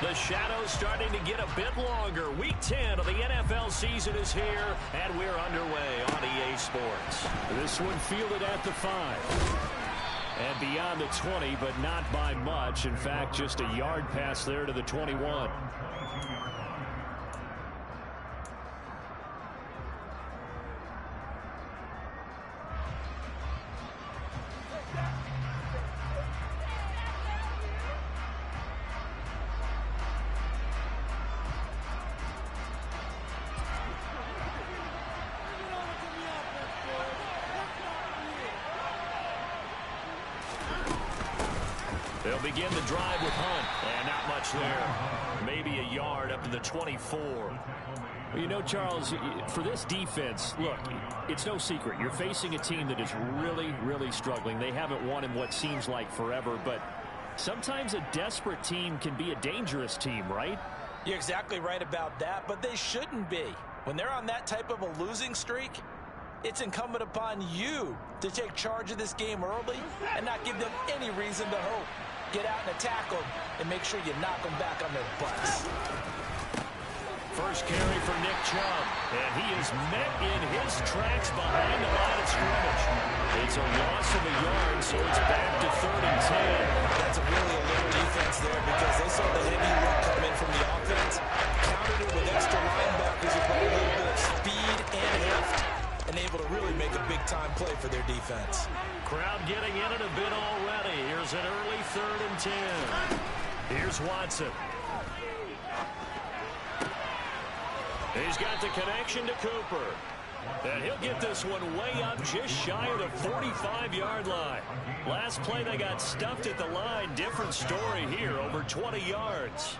The shadow's starting to get a bit longer. Week 10 of the NFL season is here, and we're underway on EA Sports. This one fielded at the 5. And beyond the 20, but not by much. In fact, just a yard pass there to the 21. They'll begin the drive with Hunt, and not much there. Maybe a yard up to the 24. Well, you know, Charles, for this defense, look, it's no secret. You're facing a team that is really, really struggling. They haven't won in what seems like forever, but sometimes a desperate team can be a dangerous team, right? You're exactly right about that, but they shouldn't be. When they're on that type of a losing streak, it's incumbent upon you to take charge of this game early and not give them any reason to hope. Get out and attack them and make sure you knock them back on their butts. First carry for Nick Chubb, and he is met in his tracks behind the line of scrimmage. It's a loss of a yard, so it's back to 3rd and 10. That's a really alert defense there because they saw the heavy look come in from the offense, countered it with extra linebackers who brought a little bit of speed and heft, and able to really make a big-time play for their defense. Crowd getting in it a bit already. Here's an early 3rd and 10. Here's Watson. He's got the connection to Cooper. And he'll get this one way up just shy of the 45-yard line. Last play they got stuffed at the line. Different story here, over 20 yards.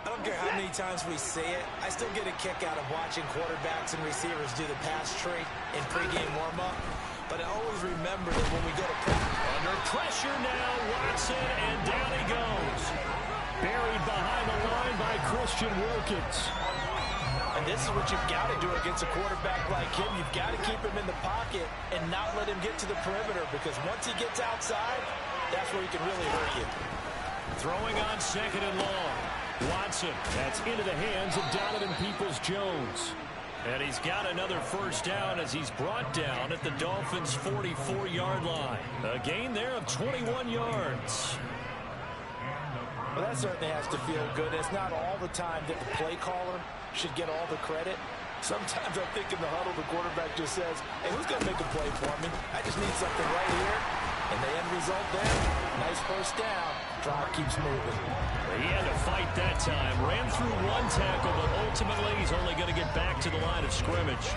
I don't care how many times we say it, I still get a kick out of watching quarterbacks and receivers do the pass tree in pregame warm-up. But I always remember that when we go to practice. Under pressure now, Watson, and down he goes. Buried behind the line by Christian Wilkins. And this is what you've got to do against a quarterback like him. You've got to keep him in the pocket and not let him get to the perimeter, because once he gets outside, that's where he can really hurt you. Throwing on 2nd and long. Watson. That's into the hands of Donovan Peoples-Jones. And he's got another first down as he's brought down at the Dolphins' 44-yard line. A gain there of 21 yards. Well, that certainly has to feel good. It's not all the time that the play caller should get all the credit. Sometimes I think in the huddle, the quarterback just says, hey, who's going to make a play for me? I just need something right here. And the end result there, nice first down. Drive keeps moving. He had to fight that time. Ran through one tackle, but ultimately he's only going to get back to the line of scrimmage.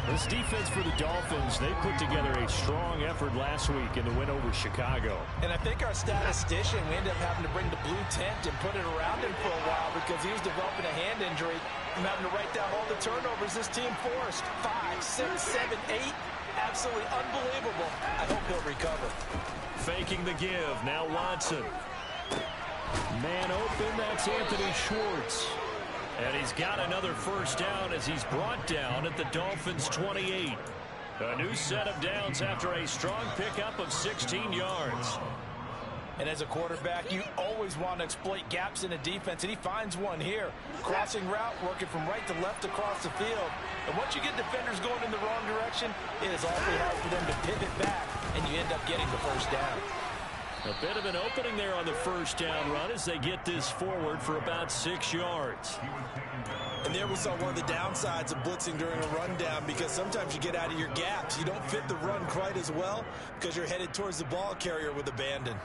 This defense for the Dolphins, they put together a strong effort last week in the win over Chicago. And I think our statistician, we ended up having to bring the blue tent and put it around him for a while because he was developing a hand injury from having to write down all the turnovers this team forced. 5, 6, 7, 8. Absolutely unbelievable. I hope he'll recover. Faking the give. Now Watson. Man open, that's Anthony Schwartz. And he's got another first down as he's brought down at the Dolphins' 28. A new set of downs after a strong pickup of 16 yards. And as a quarterback, you always want to exploit gaps in a defense, and he finds one here. Crossing route, working from right to left across the field. And once you get defenders going in the wrong direction, it is awfully hard for them to pivot back, and you end up getting the first down. A bit of an opening there on the first down run as they get this forward for about 6 yards. And there we saw one of the downsides of blitzing during a rundown, because sometimes you get out of your gaps. You don't fit the run quite as well because you're headed towards the ball carrier with abandon.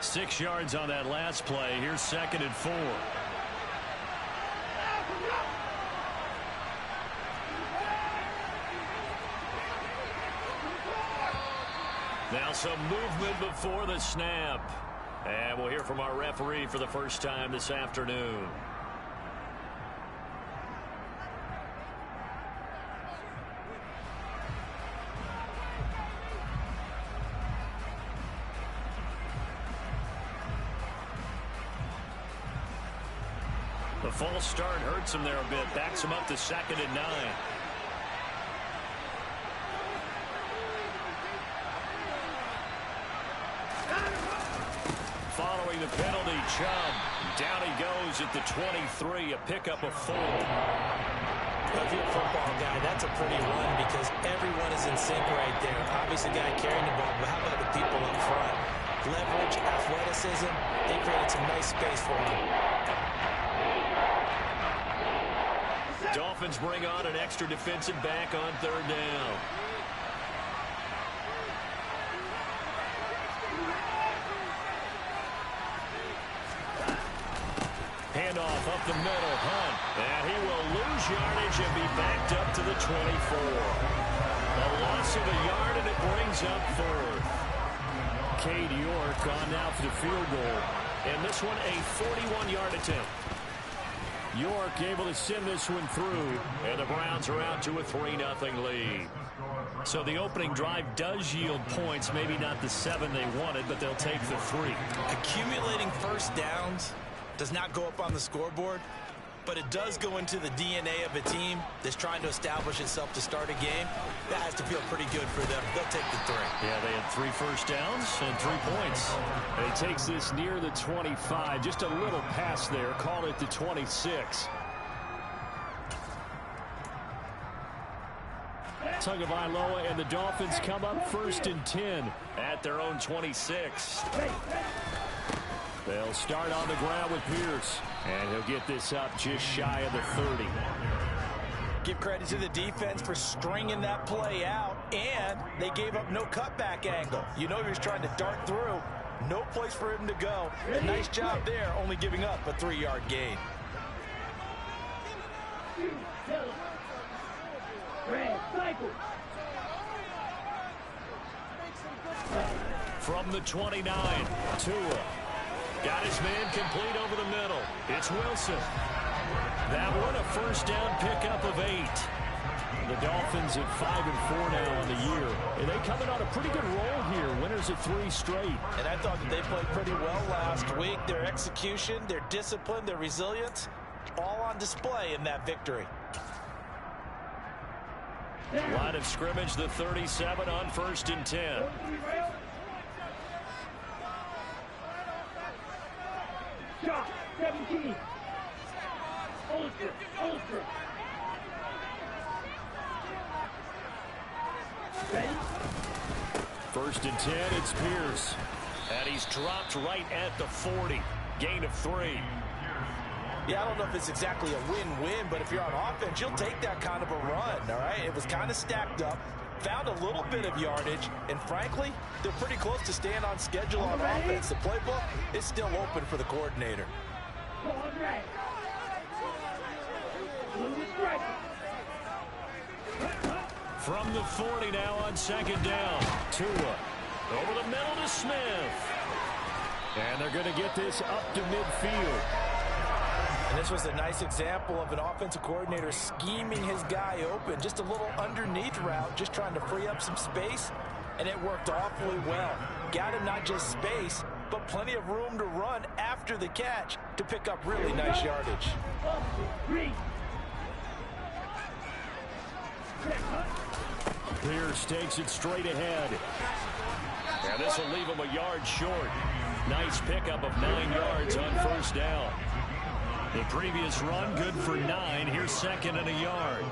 6 yards on that last play. Here's 2nd and 4. Now some movement before the snap. And we'll hear from our referee for the first time this afternoon. The false start hurts him there a bit. Backs him up to 2nd and 9. Following the penalty, Chubb. Down he goes at the 23, a pickup of 4. If you're a football guy, that's a pretty run because everyone is in sync right there. Obviously, the guy carrying the ball, but how about the people up front? Leverage, athleticism, they created some nice space for him. Dolphins bring on an extra defensive back on 3rd down. Handoff up the middle, Hunt. And he will lose yardage and be backed up to the 24. A loss of a yard, and it brings up 4th. Cade York on now for the field goal. And this one a 41-yard attempt. York able to send this one through. And the Browns are out to a 3-0 lead. So the opening drive does yield points. Maybe not the 7 they wanted, but they'll take the 3. Accumulating first downs does not go up on the scoreboard, but it does go into the DNA of a team that's trying to establish itself to start a game. That has to feel pretty good for them. They'll take the 3. Yeah, they had 3 first downs and 3 points. And he takes this near the 25. Just a little pass there. Call it the 26. Tagovailoa and the Dolphins come up 1st and 10 at their own 26. They'll start on the ground with Pierce. And he'll get this up just shy of the 30. Give credit to the defense for stringing that play out, and they gave up no cutback angle. You know he was trying to dart through. No place for him to go. A nice job there, only giving up a 3-yard gain. From the 29, Tua. Got his man complete over the middle. It's Wilson. That one a first down pickup of 8. The Dolphins at 5-4 now on the year. And they come in on a pretty good roll here. Winners of 3 straight. And I thought that they played pretty well last week. Their execution, their discipline, their resilience, all on display in that victory. Line of scrimmage, the 37 on 1st and 10. Shot, 17. Ulster. 1st and 10, it's Pierce. And he's dropped right at the 40. Gain of 3. Yeah, I don't know if it's exactly a win-win, but if you're on offense, you'll take that kind of a run, all right? It was kind of stacked up, found a little bit of yardage, and frankly, they're pretty close to staying on schedule on offense. The playbook is still open for the coordinator. From the 40 now on 2nd down. Tua over the middle to Smith. And they're going to get this up to midfield. And this was a nice example of an offensive coordinator scheming his guy open. Just a little underneath route, just trying to free up some space, and it worked awfully well. Got him not just space, but plenty of room to run after the catch to pick up really nice yardage. Pierce takes it straight ahead. And this will leave him a yard short. Nice pickup of 9 yards on 1st down. The previous run good for 9. Here's 2nd and a yard.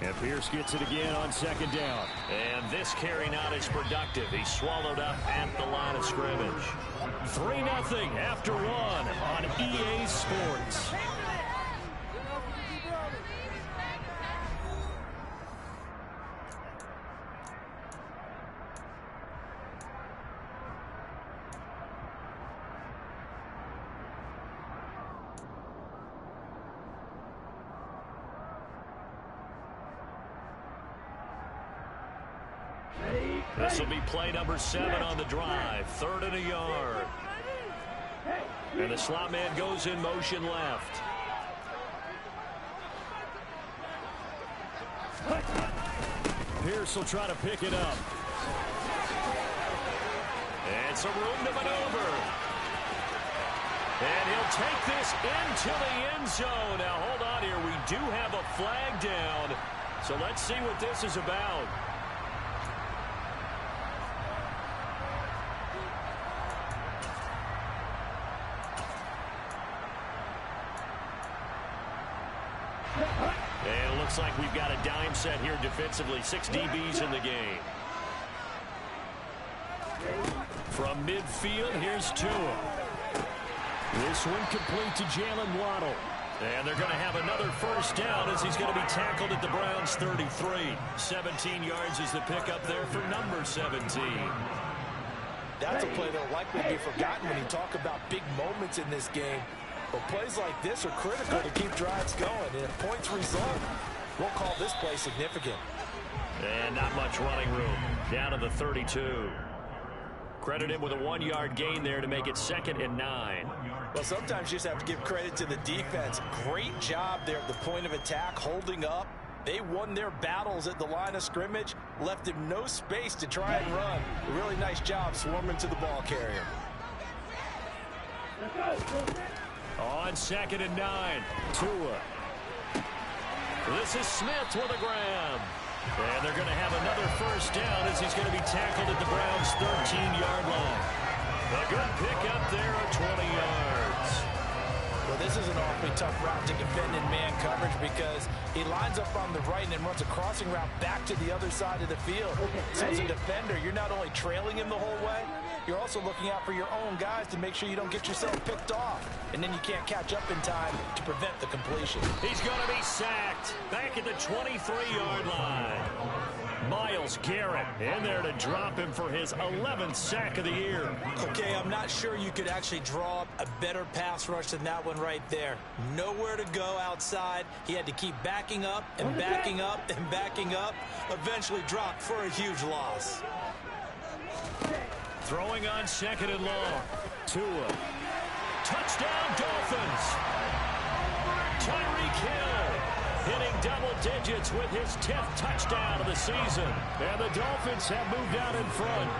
And Pierce gets it again on 2nd down. And this carry not as productive. He's swallowed up at the line of scrimmage. 3-0 after 1 on EA Sports. This will be play number 7 on the drive. 3rd and a yard. And the slot man goes in motion left. Pierce will try to pick it up. And some room to maneuver. And he'll take this into the end zone. Now, hold on here. We do have a flag down. So let's see what this is about. And it looks like we've got a dime set here defensively. 6 DBs in the game. From midfield, here's Tua. This one complete to Jalen Waddle. And they're going to have another first down as he's going to be tackled at the Browns' 33. 17 yards is the pickup there for number 17. That's a play that will likely be forgotten when you talk about big moments in this game. But plays like this are critical to keep drives going. And if points result, we'll call this play significant. And not much running room. Down to the 32. Credit him with a 1-yard gain there to make it 2nd and 9. Well, sometimes you just have to give credit to the defense. Great job there at the point of attack, holding up. They won their battles at the line of scrimmage, left him no space to try and run. A really nice job swarming to the ball carrier. On 2nd and 9, Tua. This is Smith with a grab. And they're going to have another first down as he's going to be tackled at the Browns' 13-yard line. A good pickup there at 20 yards. Well, this is an awfully tough route to defend in man coverage because he lines up on the right and then runs a crossing route back to the other side of the field. So as a defender, you're not only trailing him the whole way, you're also looking out for your own guys to make sure you don't get yourself picked off. And then you can't catch up in time to prevent the completion. He's going to be sacked back at the 23-yard line. Myles Garrett in there to drop him for his 11th sack of the year. Okay, I'm not sure you could actually draw up a better pass rush than that one right there. Nowhere to go outside. He had to keep backing up and backing up and backing up. Eventually dropped for a huge loss. Throwing on 2nd and long. Tua. Touchdown, Dolphins. Tyreek Hill hitting double digits with his 10th touchdown of the season. And the Dolphins have moved out in front.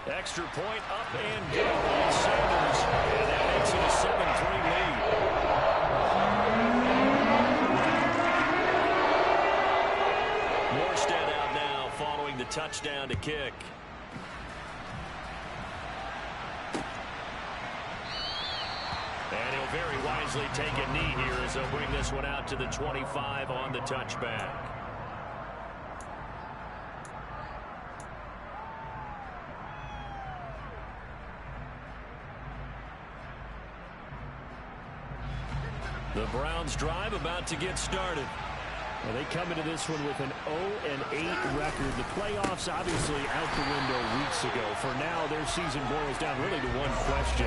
Extra point up and good by Sanders. And that makes it a 7-3 lead. Morstead out now following the touchdown to kick. And he'll very wisely take a knee here as they'll bring this one out to the 25 on the touchback. The Browns drive about to get started. Well, they come into this one with an 0-8 record. The playoffs obviously out the window weeks ago. For now, their season boils down really to one question.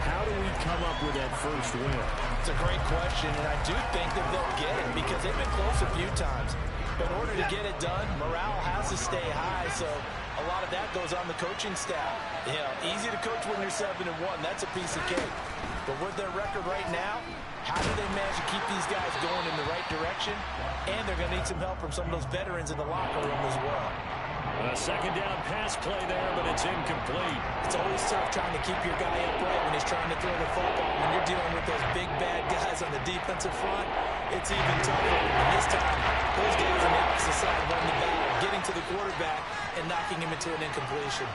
How do we come up with that first win? It's a great question, and I do think that they'll get it because they've been close a few times. But in order to get it done, morale has to stay high, so a lot of that goes on the coaching staff. You know, easy to coach when you're 7-1. That's a piece of cake. But with their record right now, how do they manage to keep these guys going in the right direction? And they're going to need some help from some of those veterans in the locker room as well. A second down pass play there, but it's incomplete. It's always tough trying to keep your guy upright when he's trying to throw the football. When you're dealing with those big, bad guys on the defensive front, it's even tougher. And this time, those guys on the opposite side run the battle, getting to the quarterback and knocking him into an incompletion.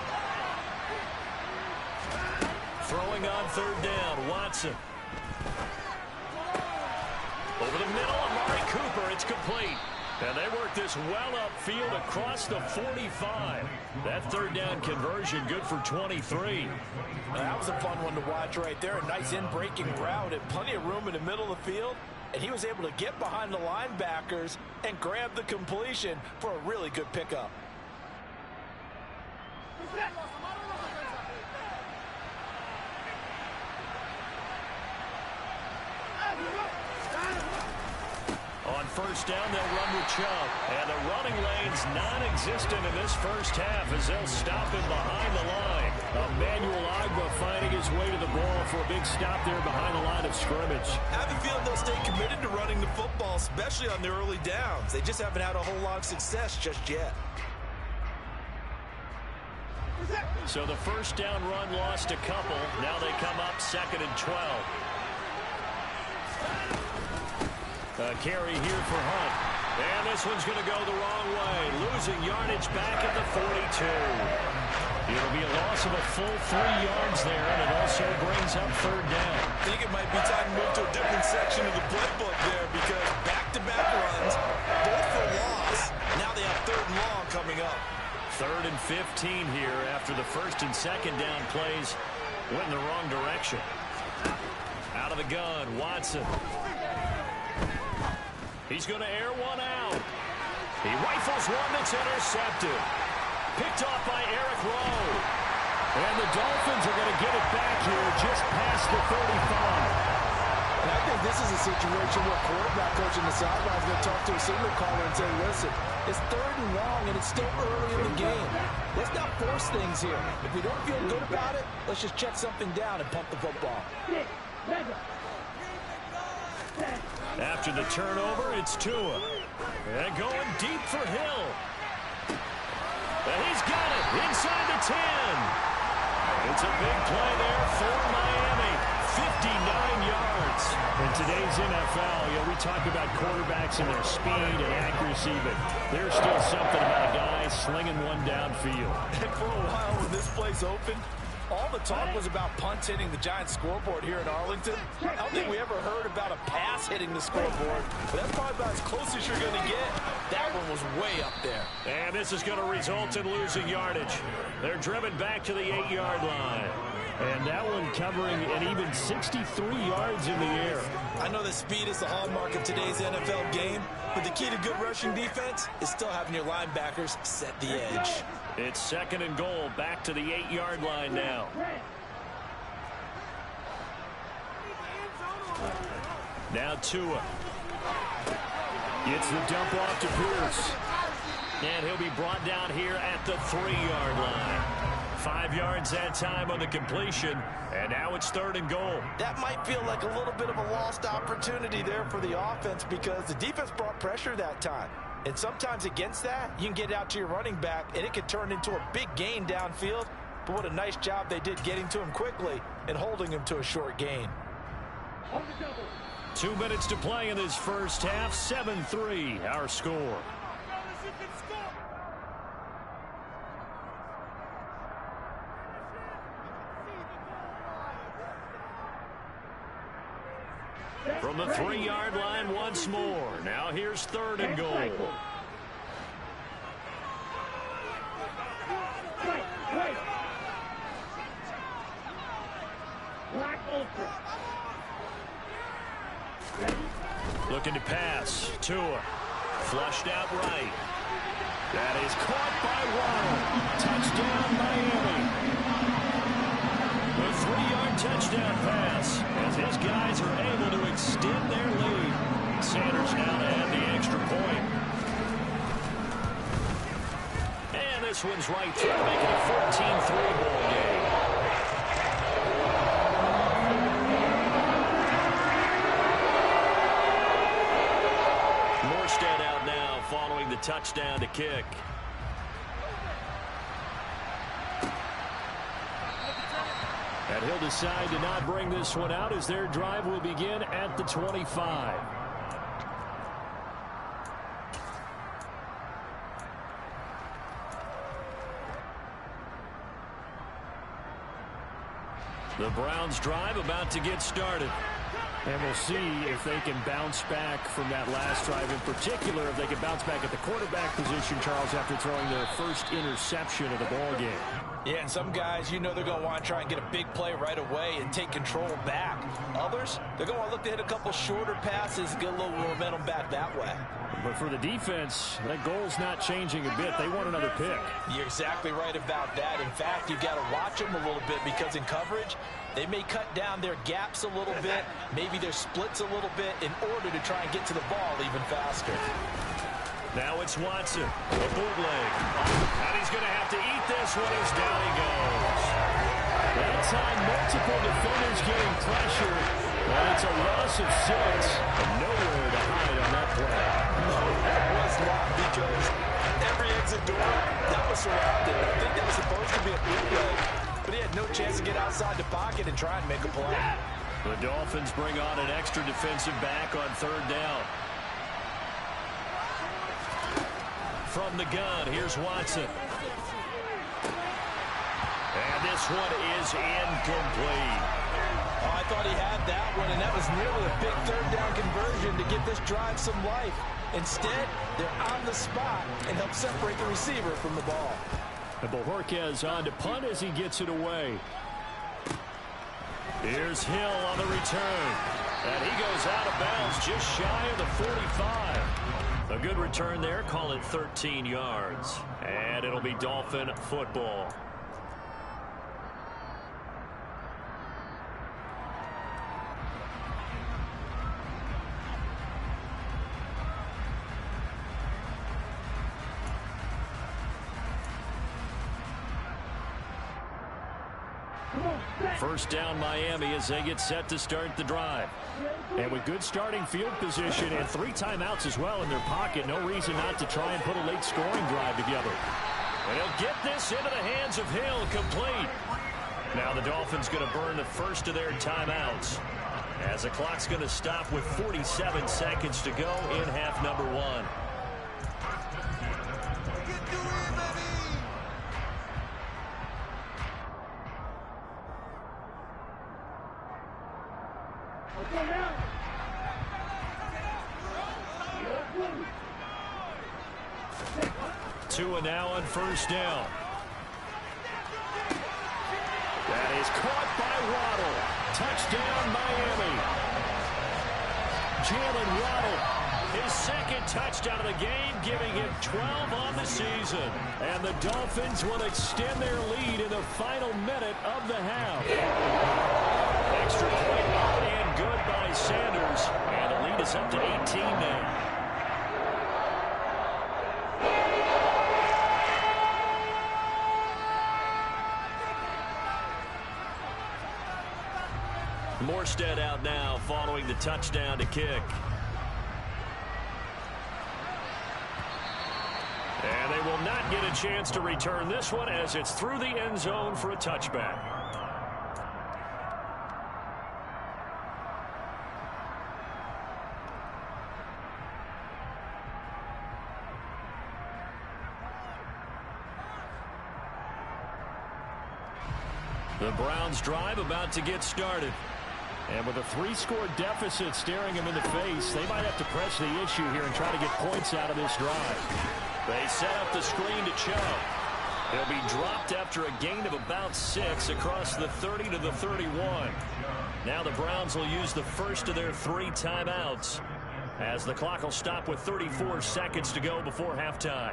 Throwing on 3rd down, Watson. Over the middle, Amari Cooper, it's complete. And they work this well upfield across the 45. That 3rd down conversion good for 23. That was a fun one to watch right there. A nice in-breaking route and plenty of room in the middle of the field. And he was able to get behind the linebackers and grab the completion for a really good pickup. On 1st down, they'll run with Chubb. And the running lane's non-existent in this first half as they'll stop him behind the line. Emmanuel Agba finding his way to the ball for a big stop there behind the line of scrimmage. I have a feeling they'll stay committed to running the football, especially on their early downs. They just haven't had a whole lot of success just yet. So the 1st down run lost a couple. Now they come up 2nd and 12. A carry here for Hunt. And this one's going to go the wrong way. Losing yardage back at the 42. It'll be a loss of a full 3 yards there, and it also brings up third down. I think it might be time to move to a different section of the playbook there because back-to-back runs, both for loss. Now they have third and long coming up. 3rd and 15 here after the first and second down plays went in the wrong direction. Out of the gun, Watson. He's going to air one out. He rifles one that's intercepted. Picked off by Eric Rowe. And the Dolphins are going to get it back here just past the 35. And I think this is a situation where quarterback coach in the sideline is going to talk to a signal caller and say, listen, it's 3rd and long and it's still early in the game. Let's not force things here. If we don't feel good about it, let's just check something down and pump the football. After the turnover, it's Tua. And going deep for Hill. And he's got it inside the 10. It's a big play there for Miami. 59 yards. In today's NFL, we talk about quarterbacks and their speed and accuracy, but there's still something about a guy slinging one downfield. And for a while when this place opened, all the talk was about punts hitting the Giants scoreboard here in Arlington. I don't think we ever heard about a pass hitting the scoreboard, but that's probably about as close as you're going to get. That one was way up there. And this is going to result in losing yardage. They're driven back to the 8-yard line. And that one covering an even 63 yards in the air. I know that speed is the hallmark of today's NFL game, but the key to good rushing defense is still having your linebackers set the edge. It's 2nd and goal, back to the 8-yard line now. Now Tua. Gets the dump off to Pierce. And he'll be brought down here at the 3-yard line. 5 yards that time on the completion, and now it's 3rd and goal. That might feel like a little bit of a lost opportunity there for the offense because the defense brought pressure that time. And sometimes against that, you can get out to your running back, and it could turn into a big gain downfield. But what a nice job they did getting to him quickly and holding him to a short gain. 2 minutes to play in this first half. 7-3, our score. From the 3-yard line once more. Now here's 3rd and goal. Looking to pass. Tua. Flushed out right. That is caught by Waddle. Touchdown, Miami. A 3-yard touchdown pass as his guys are able to extend their lead. Sanders now to add the extra point. And this one's right through, making a 14-3 ball game. Morstead out now following the touchdown to kick. And he'll decide to not bring this one out as their drive will begin at the 25. The Browns' drive about to get started. And we'll see if they can bounce back from that last drive. In particular, if they can bounce back at the quarterback position, Charles, after throwing their first interception of the ball game. Yeah, and some guys, they're going to want to try and get a big play right away and take control back. Others, they're going to want to look to hit a couple shorter passes, get a little momentum back that way. But for the defense, that goal's not changing a bit. They want another pick. You're exactly right about that. In fact, you've got to watch them a little bit because in coverage, they may cut down their gaps a little bit, maybe their splits a little bit in order to try and get to the ball even faster. Now it's Watson, a bootleg. And he's going to have to eat this one as down he goes. That time, multiple defenders getting pressure. And it's a loss of 6. And nowhere to hide on that play. No, that was not because every exit door, that was surrounded. I think that was supposed to be a bootleg. But he had no chance to get outside the pocket and try and make a play. The Dolphins bring on an extra defensive back on 3rd down. From the gun, here's Watson. this one is incomplete. Oh, I thought he had that one, and that was nearly a big third down conversion to give this drive some life. Instead, they're on the spot and help separate the receiver from the ball. And Bojorquez on to punt as he gets it away. Here's Hill on the return. And he goes out of bounds just shy of the 45. A good return there. Call it 13 yards. And it'll be Dolphin football. First down Miami as they get set to start the drive. And with good starting field position and 3 timeouts as well in their pocket, no reason not to try and put a late scoring drive together. And he'll get this into the hands of Hill, complete. Now the Dolphins going to burn the first of their timeouts as the clock's going to stop with 47 seconds to go in half number 1. Tua now on first down. That is caught by Waddle. Touchdown, Miami. Jalen Waddle, his second touchdown of the game, giving him 12 on the season. And the Dolphins will extend their lead in the final minute of the half. Extra point up and good by Sanders. And the lead is up to 18 now. Morstead out now following the touchdown to kick. And they will not get a chance to return this one as it's through the end zone for a touchback. The Browns drive about to get started. And with a 3-score deficit staring him in the face, they might have to press the issue here and try to get points out of this drive. They set up the screen to Chubb. He'll be dropped after a gain of about 6 across the 30 to the 31. Now the Browns will use the first of their 3 timeouts as the clock will stop with 34 seconds to go before halftime.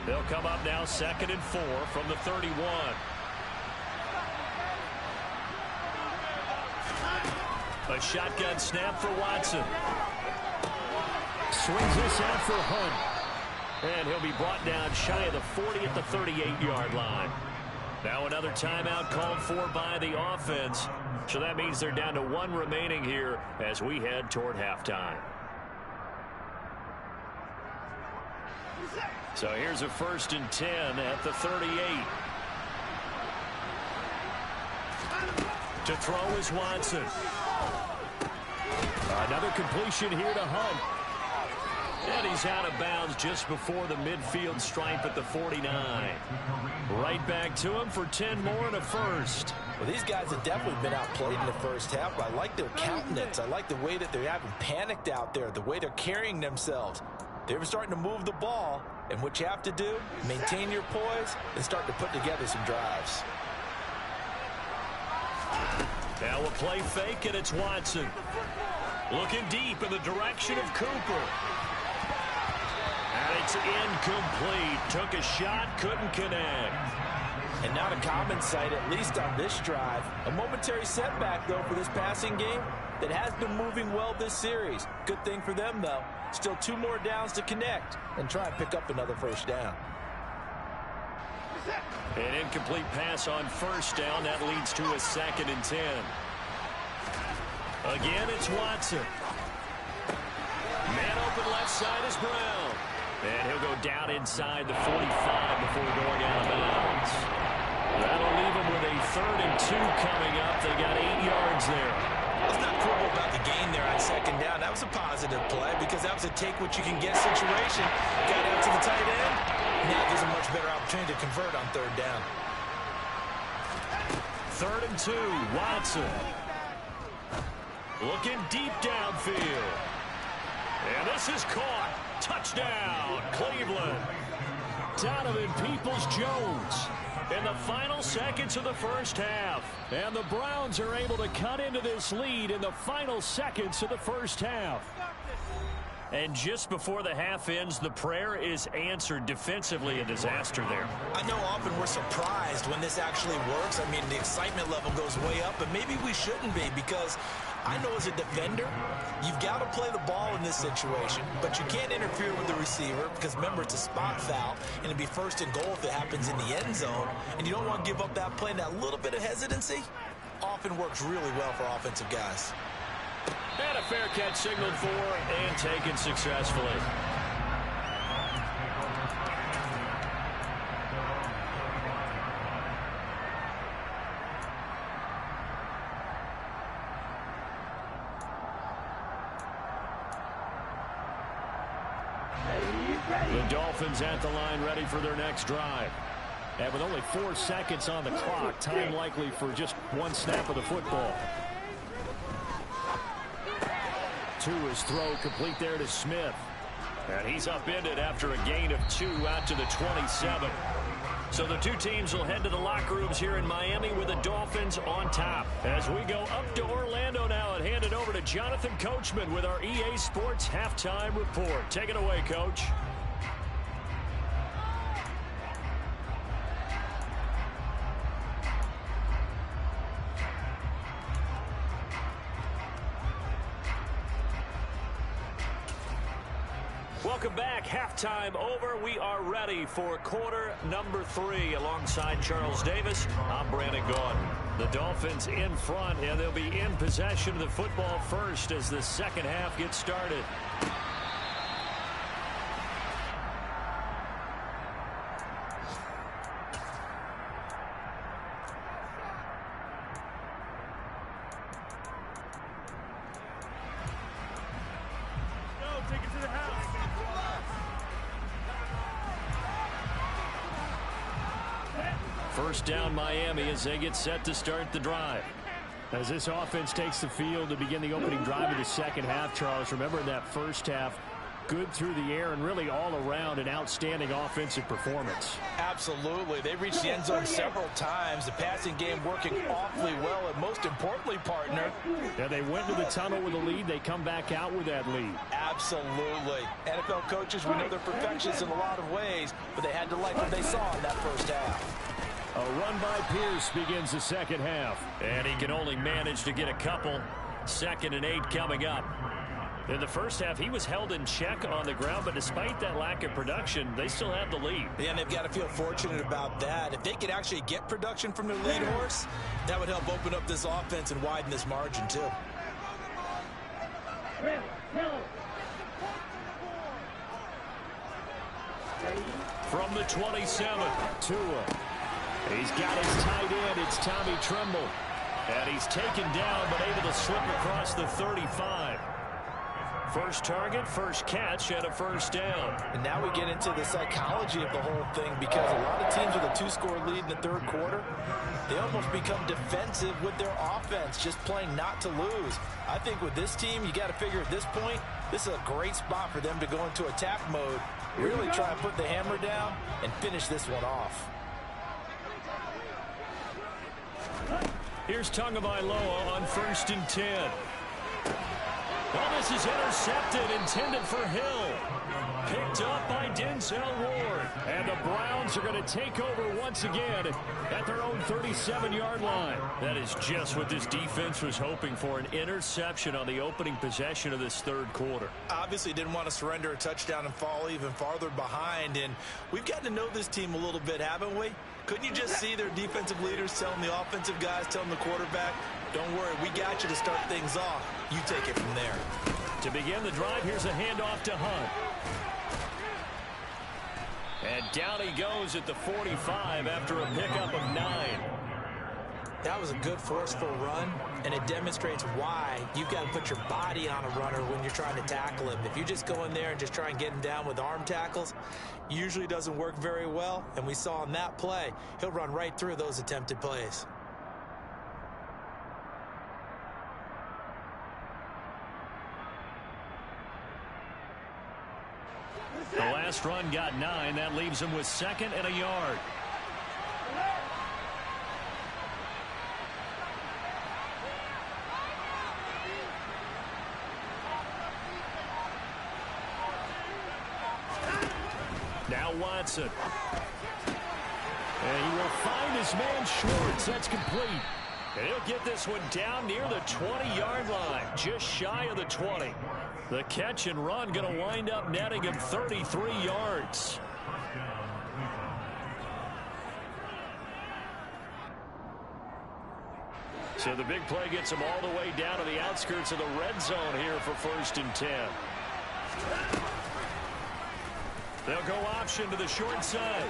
They'll come up now 2nd and 4 from the 31. A shotgun snap for Watson. Swings this out for Hunt. And he'll be brought down shy of the 40 at the 38-yard line. Now another timeout called for by the offense. So that means they're down to 1 remaining here as we head toward halftime. So here's a 1st and 10 at the 38. To throw is Watson. Another completion here to Hunt. And he's out of bounds just before the midfield stripe at the 49. Right back to him for 10 more and a first. Well, these guys have definitely been outplayed in the first half, but I like their countenance. I like the way that they haven't panicked out there, the way they're carrying themselves. They're starting to move the ball, and what you have to do, maintain your poise and start to put together some drives. Now a play fake, and it's Watson. Looking deep in the direction of Cooper. And it's incomplete. Took a shot, couldn't connect. And not a common sight, at least on this drive. A momentary setback, though, for this passing game that has been moving well this series. Good thing for them, though. Still 2 more downs to connect and try and pick up another first down. An incomplete pass on first down. That leads to a 2nd and 10. Again, it's Watson. Man open left side is Brown. And he'll go down inside the 45 before going out of bounds. That'll leave him with a 3rd and 2 coming up. They got 8 yards there. Let's not quibble about the gain there on 2nd down. That was a positive play because that was a take-what-you-can-get situation. Got out to the tight end. Now there's a much better opportunity to convert on 3rd down. 3rd and 2, Watson. Looking deep downfield. And this is caught. Touchdown, Cleveland. Donovan Peoples-Jones in the final seconds of the first half. And the Browns are able to cut into this lead in the final seconds of the first half. And just before the half ends, the prayer is answered. Defensively, a disaster there. I know often we're surprised when this actually works. I mean, the excitement level goes way up, but maybe we shouldn't be because I know as a defender, you've got to play the ball in this situation, but you can't interfere with the receiver because, remember, it's a spot foul, and it'd be 1st and goal if it happens in the end zone, and you don't want to give up that play. And that little bit of hesitancy often works really well for offensive guys. And a fair catch signaled for and taken successfully. The Dolphins at the line ready for their next drive. And with only 4 seconds on the clock, time likely for just 1 snap of the football. To his throw, complete there to Smith. And he's upended after a gain of 2 out to the 27. So the two teams will head to the locker rooms here in Miami with the Dolphins on top. As we go up to Orlando now and hand it over to Jonathan Coachman with our EA Sports Halftime Report. Take it away, Coach. Welcome back. Halftime over. We are ready for quarter number 3 alongside Charles Davis. I'm Brandon Gordon. The Dolphins in front, and they'll be in possession of the football first as the second half gets started. First down Miami as they get set to start the drive. As this offense takes the field to begin the opening drive of the second half, Charles, remember in that first half, good through the air and really all around an outstanding offensive performance. Absolutely. They reached the end zone several times. The passing game working awfully well, and most importantly, partner. Yeah, they went to the tunnel with a lead. They come back out with that lead. Absolutely. NFL coaches, we know they're perfectionists in a lot of ways, but they had to like what they saw in that first half. A run by Pierce begins the second half. And he can only manage to get a couple. 2nd and 8 coming up. In the first half, he was held in check on the ground, but despite that lack of production, they still have the lead. Yeah, and they've got to feel fortunate about that. If they could actually get production from their lead horse, that would help open up this offense and widen this margin, too. From the 27, Tua. He's got his tight end. It's Tommy Tremble. And he's taken down, but able to slip across the 35. First target, first catch, and a first down. And now we get into the psychology of the whole thing because a lot of teams with a 2-score lead in the third quarter, they almost become defensive with their offense, just playing not to lose. I think with this team, you got to figure at this point, this is a great spot for them to go into attack mode, really try and put the hammer down and finish this one off. Here's Tagovailoa on 1st and 10. Well, this is intercepted, intended for Hill. Picked up by Denzel Ward. And the Browns are going to take over once again at their own 37-yard line. That is just what this defense was hoping for, an interception on the opening possession of this third quarter. Obviously didn't want to surrender a touchdown and fall even farther behind. And we've gotten to know this team a little bit, haven't we? Couldn't you just see their defensive leaders telling the offensive guys, telling the quarterback, don't worry, we got you to start things off. You take it from there. To begin the drive, here's a handoff to Hunt. And down he goes at the 45 after a pickup of 9. That was a good forceful run, and it demonstrates why you've got to put your body on a runner when you're trying to tackle him. If you just go in there and just try and get him down with arm tackles, usually doesn't work very well, and we saw in that play, he'll run right through those attempted plays. The last run got 9. That leaves him with 2nd and a yard. Now Watson. And he will find his man Schwartz. That's complete. And he'll get this one down near the 20-yard line, just shy of the 20. The catch and run going to wind up netting him 33 yards. So the big play gets him all the way down to the outskirts of the red zone here for 1st and 10. They'll go option to the short side.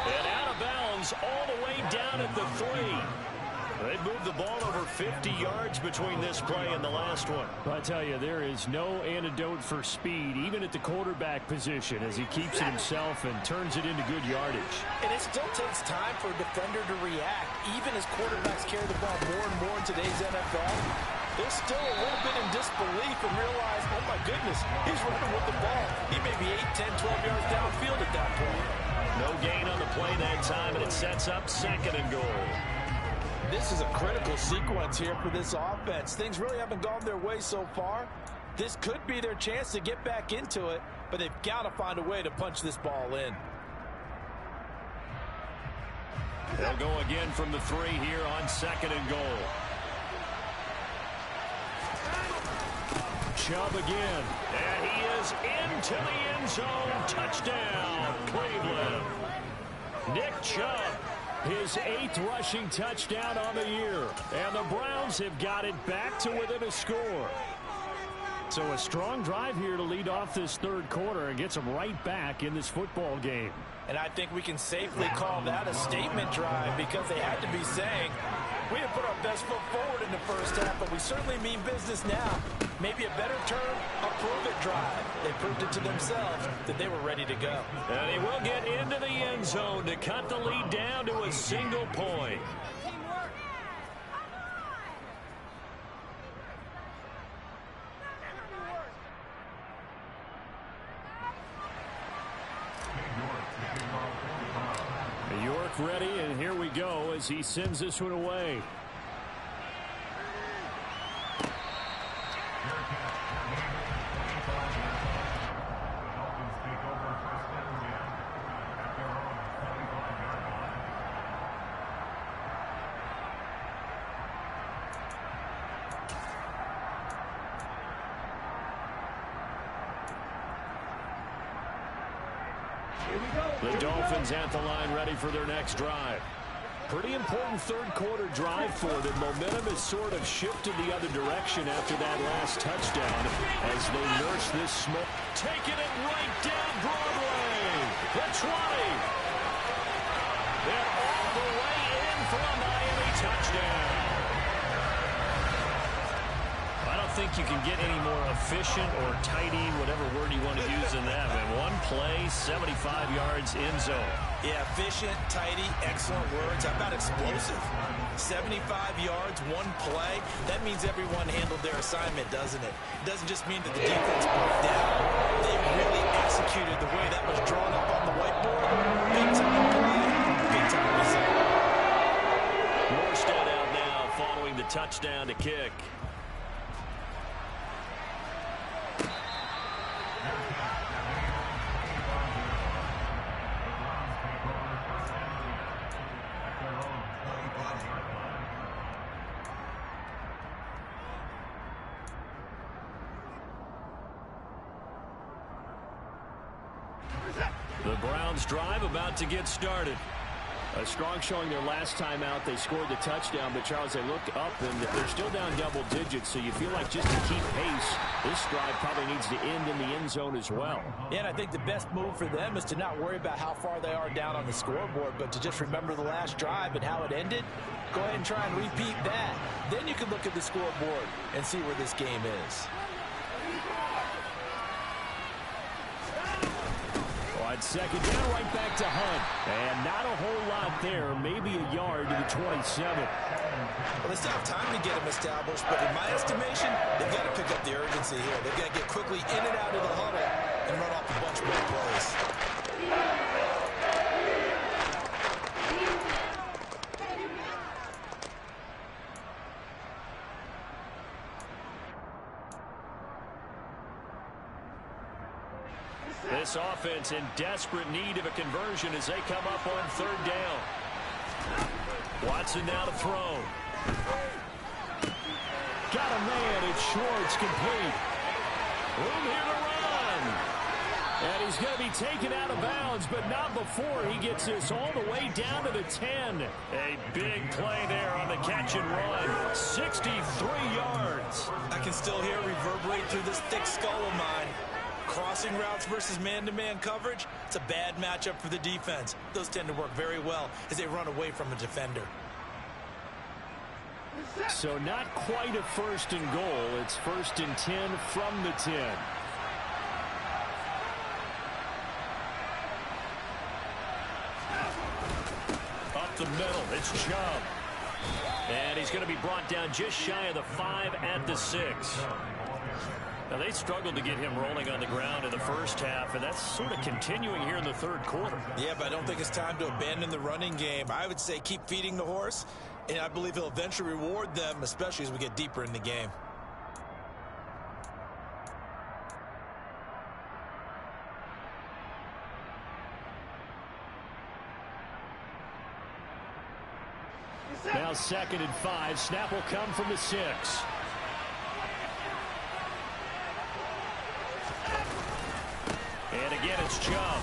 And out of bounds all the way down at the 3. They've moved the ball over 50 yards between this play and the last one. I tell you, there is no antidote for speed, even at the quarterback position, as he keeps it himself and turns it into good yardage. And it still takes time for a defender to react. Even as quarterbacks carry the ball more and more in today's NFL, they're still a little bit in disbelief and realize, oh my goodness, he's running with the ball. He may be 8, 10, 12 yards downfield at that point. No gain on the play that time, and it sets up 2nd and goal. This is a critical sequence here for this offense. Things really haven't gone their way so far. This could be their chance to get back into it, but they've got to find a way to punch this ball in. They'll go again from the 3 here on 2nd and goal. Chubb again. And he is into the end zone. Touchdown, Cleveland. Nick Chubb, his 8th rushing touchdown on the year. And the Browns have got it back to within a score. So a strong drive here to lead off this 3rd quarter and gets them right back in this football game. And I think we can safely call that a statement drive because they had to be saying, we didn't put our best foot forward in the first half, but we certainly mean business now. Maybe a better term, a prove-it drive. They proved it to themselves that they were ready to go. And he will get into the end zone to cut the lead down to a single point. York ready, and here we go as he sends this one away. The Dolphins at the line ready for their next drive. Pretty important 3rd quarter drive for them. Momentum has sort of shifted the other direction after that last touchdown as they nurse this smoke. Taking it right down Broadway. The 20. They're all the way in for a Miami touchdown. I don't think you can get any more efficient or tidy, whatever word you want to use in that. And one play, 75 yards in zone. Yeah, efficient, tidy, excellent words. How about explosive? 75 yards, one play. That means everyone handled their assignment, doesn't it? It doesn't just mean that the defense broke down. They really executed the way that was drawn up on the whiteboard. Big time play, big time result. Morstead out now following the touchdown to kick. The Browns drive about to get started. A strong showing their last time out. They scored the touchdown, but Charles, they look up and they're still down double digits, so you feel like just to keep pace, this drive probably needs to end in the end zone as well. Yeah, and I think the best move for them is to not worry about how far they are down on the scoreboard, but to just remember the last drive and how it ended. Go ahead and try and repeat that. Then you can look at the scoreboard and see where this game is. On second down, right back to Hunt. And not a whole lot there, maybe a yard to the 27. Well, they still have time to get him established, but in my estimation, they've got to pick up the urgency here. They've got to get quickly in and out of the huddle and run off a bunch more plays. This offense in desperate need of a conversion as they come up on third down. Watson now to throw. Got a man. It's Schwartz, complete. Room here to run. And he's going to be taken out of bounds, but not before he gets this all the way down to the 10. A big play there on the catch and run. 63 yards. I can still hear it reverberate through this thick skull of mine. Crossing routes versus man-to-man coverage, it's a bad matchup for the defense. Those tend to work very well as they run away from a defender. So not quite a first and goal. It's first and 10 from the 10. Up the middle, it's Chubb. And he's going to be brought down just shy of the 5 at the 6. Now, they struggled to get him rolling on the ground in the first half, and that's sort of continuing here in the third quarter. Yeah, but I don't think it's time to abandon the running game. I would say keep feeding the horse, and I believe he'll eventually reward them, especially as we get deeper in the game. Now 2nd and 5. Snap will come from the 6. And again, it's Chubb.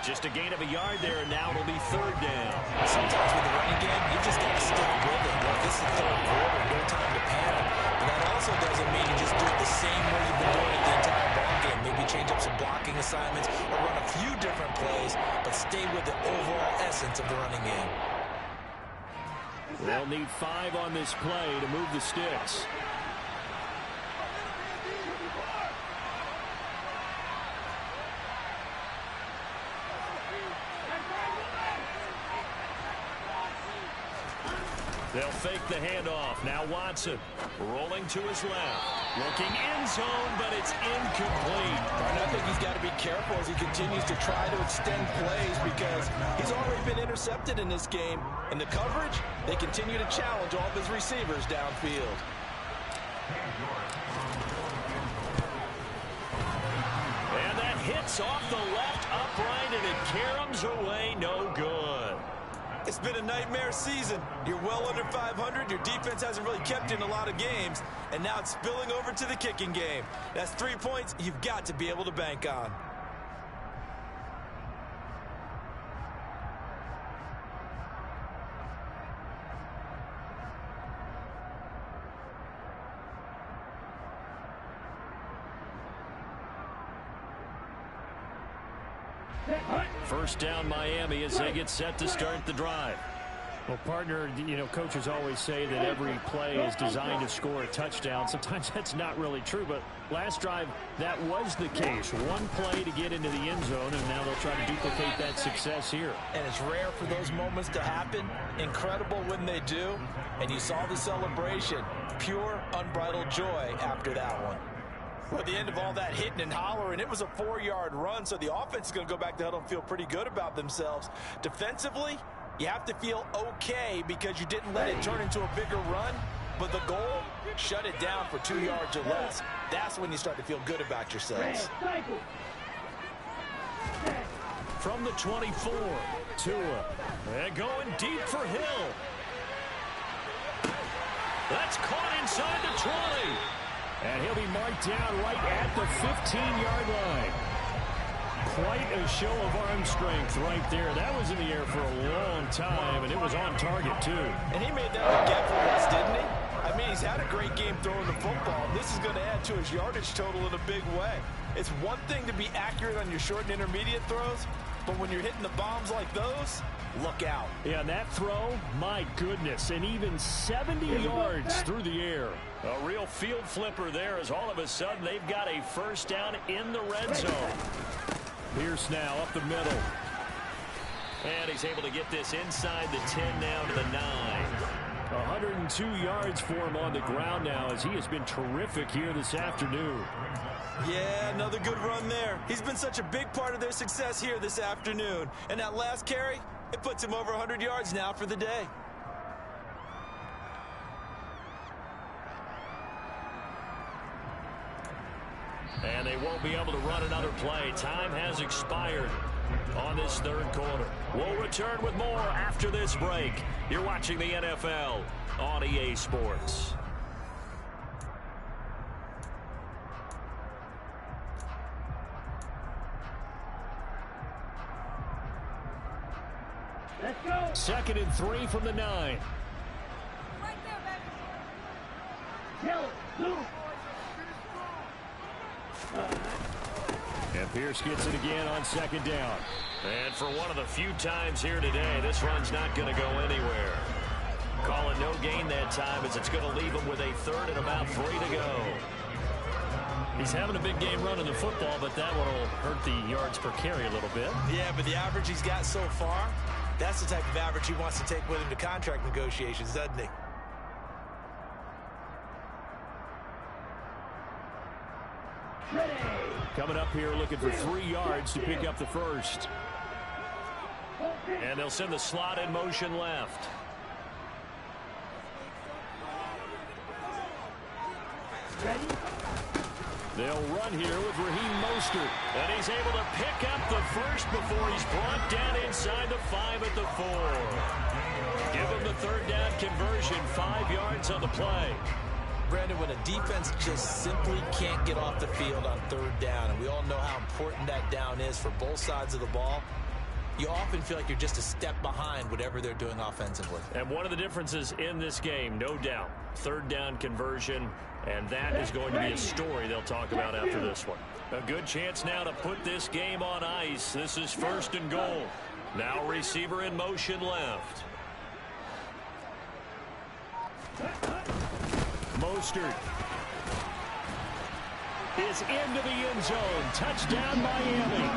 Just a gain of a yard there, and now it'll be third down. Sometimes with the running game, you just got to stick with it. Look, this is the third quarter, no time to panic. But that also doesn't mean you just do it the same way you've been doing it the entire ball game. Maybe change up some blocking assignments or run a few different plays, but stay with the overall essence of the running game. They'll need 5 on this play to move the sticks. They'll fake the handoff. Now Watson rolling to his left. Looking end zone, but it's incomplete. And I think he's got to be careful as he continues to try to extend plays because he's already been intercepted in this game. And the coverage, they continue to challenge all of his receivers downfield. And that hits off the left upright, and it caroms away no good. It's been a nightmare season. You're well under 500. Your defense hasn't really kept you in a lot of games. And now it's spilling over to the kicking game. That's 3 points you've got to be able to bank on. First down Miami as they get set to start the drive. Well, partner, you know, coaches always say that every play is designed to score a touchdown. Sometimes that's not really true, but last drive, that was the case. One play to get into the end zone, and now they'll try to duplicate that success here. And it's rare for those moments to happen. Incredible when they do. And you saw the celebration. Pure, unbridled joy after that one. Well, at the end of all that hitting and hollering, it was a 4-yard run, so the offense is going to go back to huddle and feel pretty good about themselves. Defensively, you have to feel okay because you didn't let it turn into a bigger run, but the goal, shut it down for 2 yards or less. That's when you start to feel good about yourselves. From the 24, Tua. They're going deep for Hill. That's caught inside the 20. And he'll be marked down right at the 15-yard line. Quite a show of arm strength right there. That was in the air for a long time, and it was on target, too. And he made that again for us, didn't he? I mean, he's had a great game throwing the football, and this is going to add to his yardage total in a big way. It's one thing to be accurate on your short and intermediate throws, but when you're hitting the bombs like those, look out. Yeah, and that throw, my goodness, and even 70 yards through the air. A real field flipper there as all of a sudden they've got a first down in the red zone. Pierce now up the middle. And he's able to get this inside the 10 now to the 9. 102 yards for him on the ground now as he has been terrific here this afternoon. Yeah, another good run there. He's been such a big part of their success here this afternoon. And that last carry, it puts him over 100 yards now for the day. And they won't be able to run another play. Time has expired on this third quarter. We'll return with more after this break. You're watching the NFL on EA Sports. Let's go. 2nd and 3 from the 9. Right there, baby. Kill it. Blue. And Pierce gets it again on 2nd down. And for one of the few times here today, this run's not going to go anywhere. Calling no gain that time as it's going to leave him with a 3rd and about 3 to go. He's having a big game running the football, but that one will hurt the yards per carry a little bit. Yeah, but the average he's got so far, that's the type of average he wants to take with him to contract negotiations, doesn't he? Ready. Coming up here looking for 3 yards to pick up the first. And they'll send the slot in motion left. Ready. They'll run here with Raheem Mostert. And he's able to pick up the first before he's brought down inside the 5 at the 4. Give him the 3rd down conversion, 5 yards on the play. Brandon, when a defense just simply can't get off the field on 3rd down, and we all know how important that down is for both sides of the ball, you often feel like you're just a step behind whatever they're doing offensively. And one of the differences in this game, no doubt, 3rd down conversion, and that is going to be a story they'll talk about after this one. A good chance now to put this game on ice. This is 1st and goal. Now receiver in motion left. Mostert is into the end zone. Touchdown, Miami.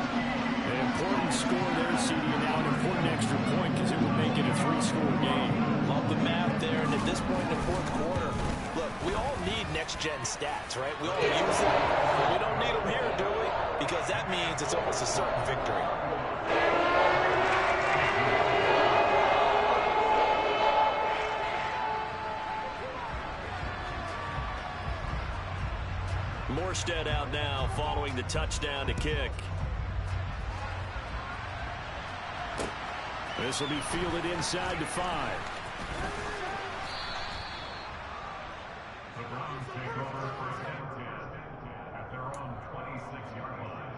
An important score there, CD, and now an important extra point because it would make it a 3-score game. Love the math there, and at this point in the 4th quarter, look, we all need next-gen stats, right? We all use them, but we don't need them here, do we? Because that means it's almost a certain victory. Morstead out now following the touchdown to kick. This will be fielded inside to 5. The Browns take over 1st and 10 at their own 26-yard line.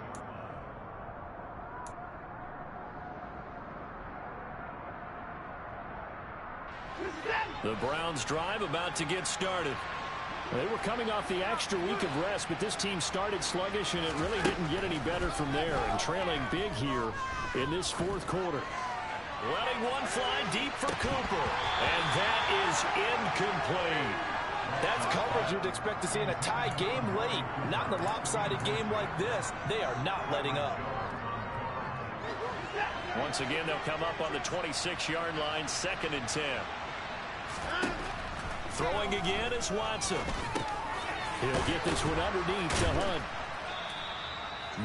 The Browns drive about to get started. They were coming off the extra week of rest, but this team started sluggish, and it really didn't get any better from there, and trailing big here in this 4th quarter. Letting one fly deep for Cooper, and that is incomplete. That's coverage you'd expect to see in a tie game late. Not in a lopsided game like this. They are not letting up. Once again, they'll come up on the 26-yard line, 2nd and 10. Throwing again is Watson. He'll get this one underneath to Hunt.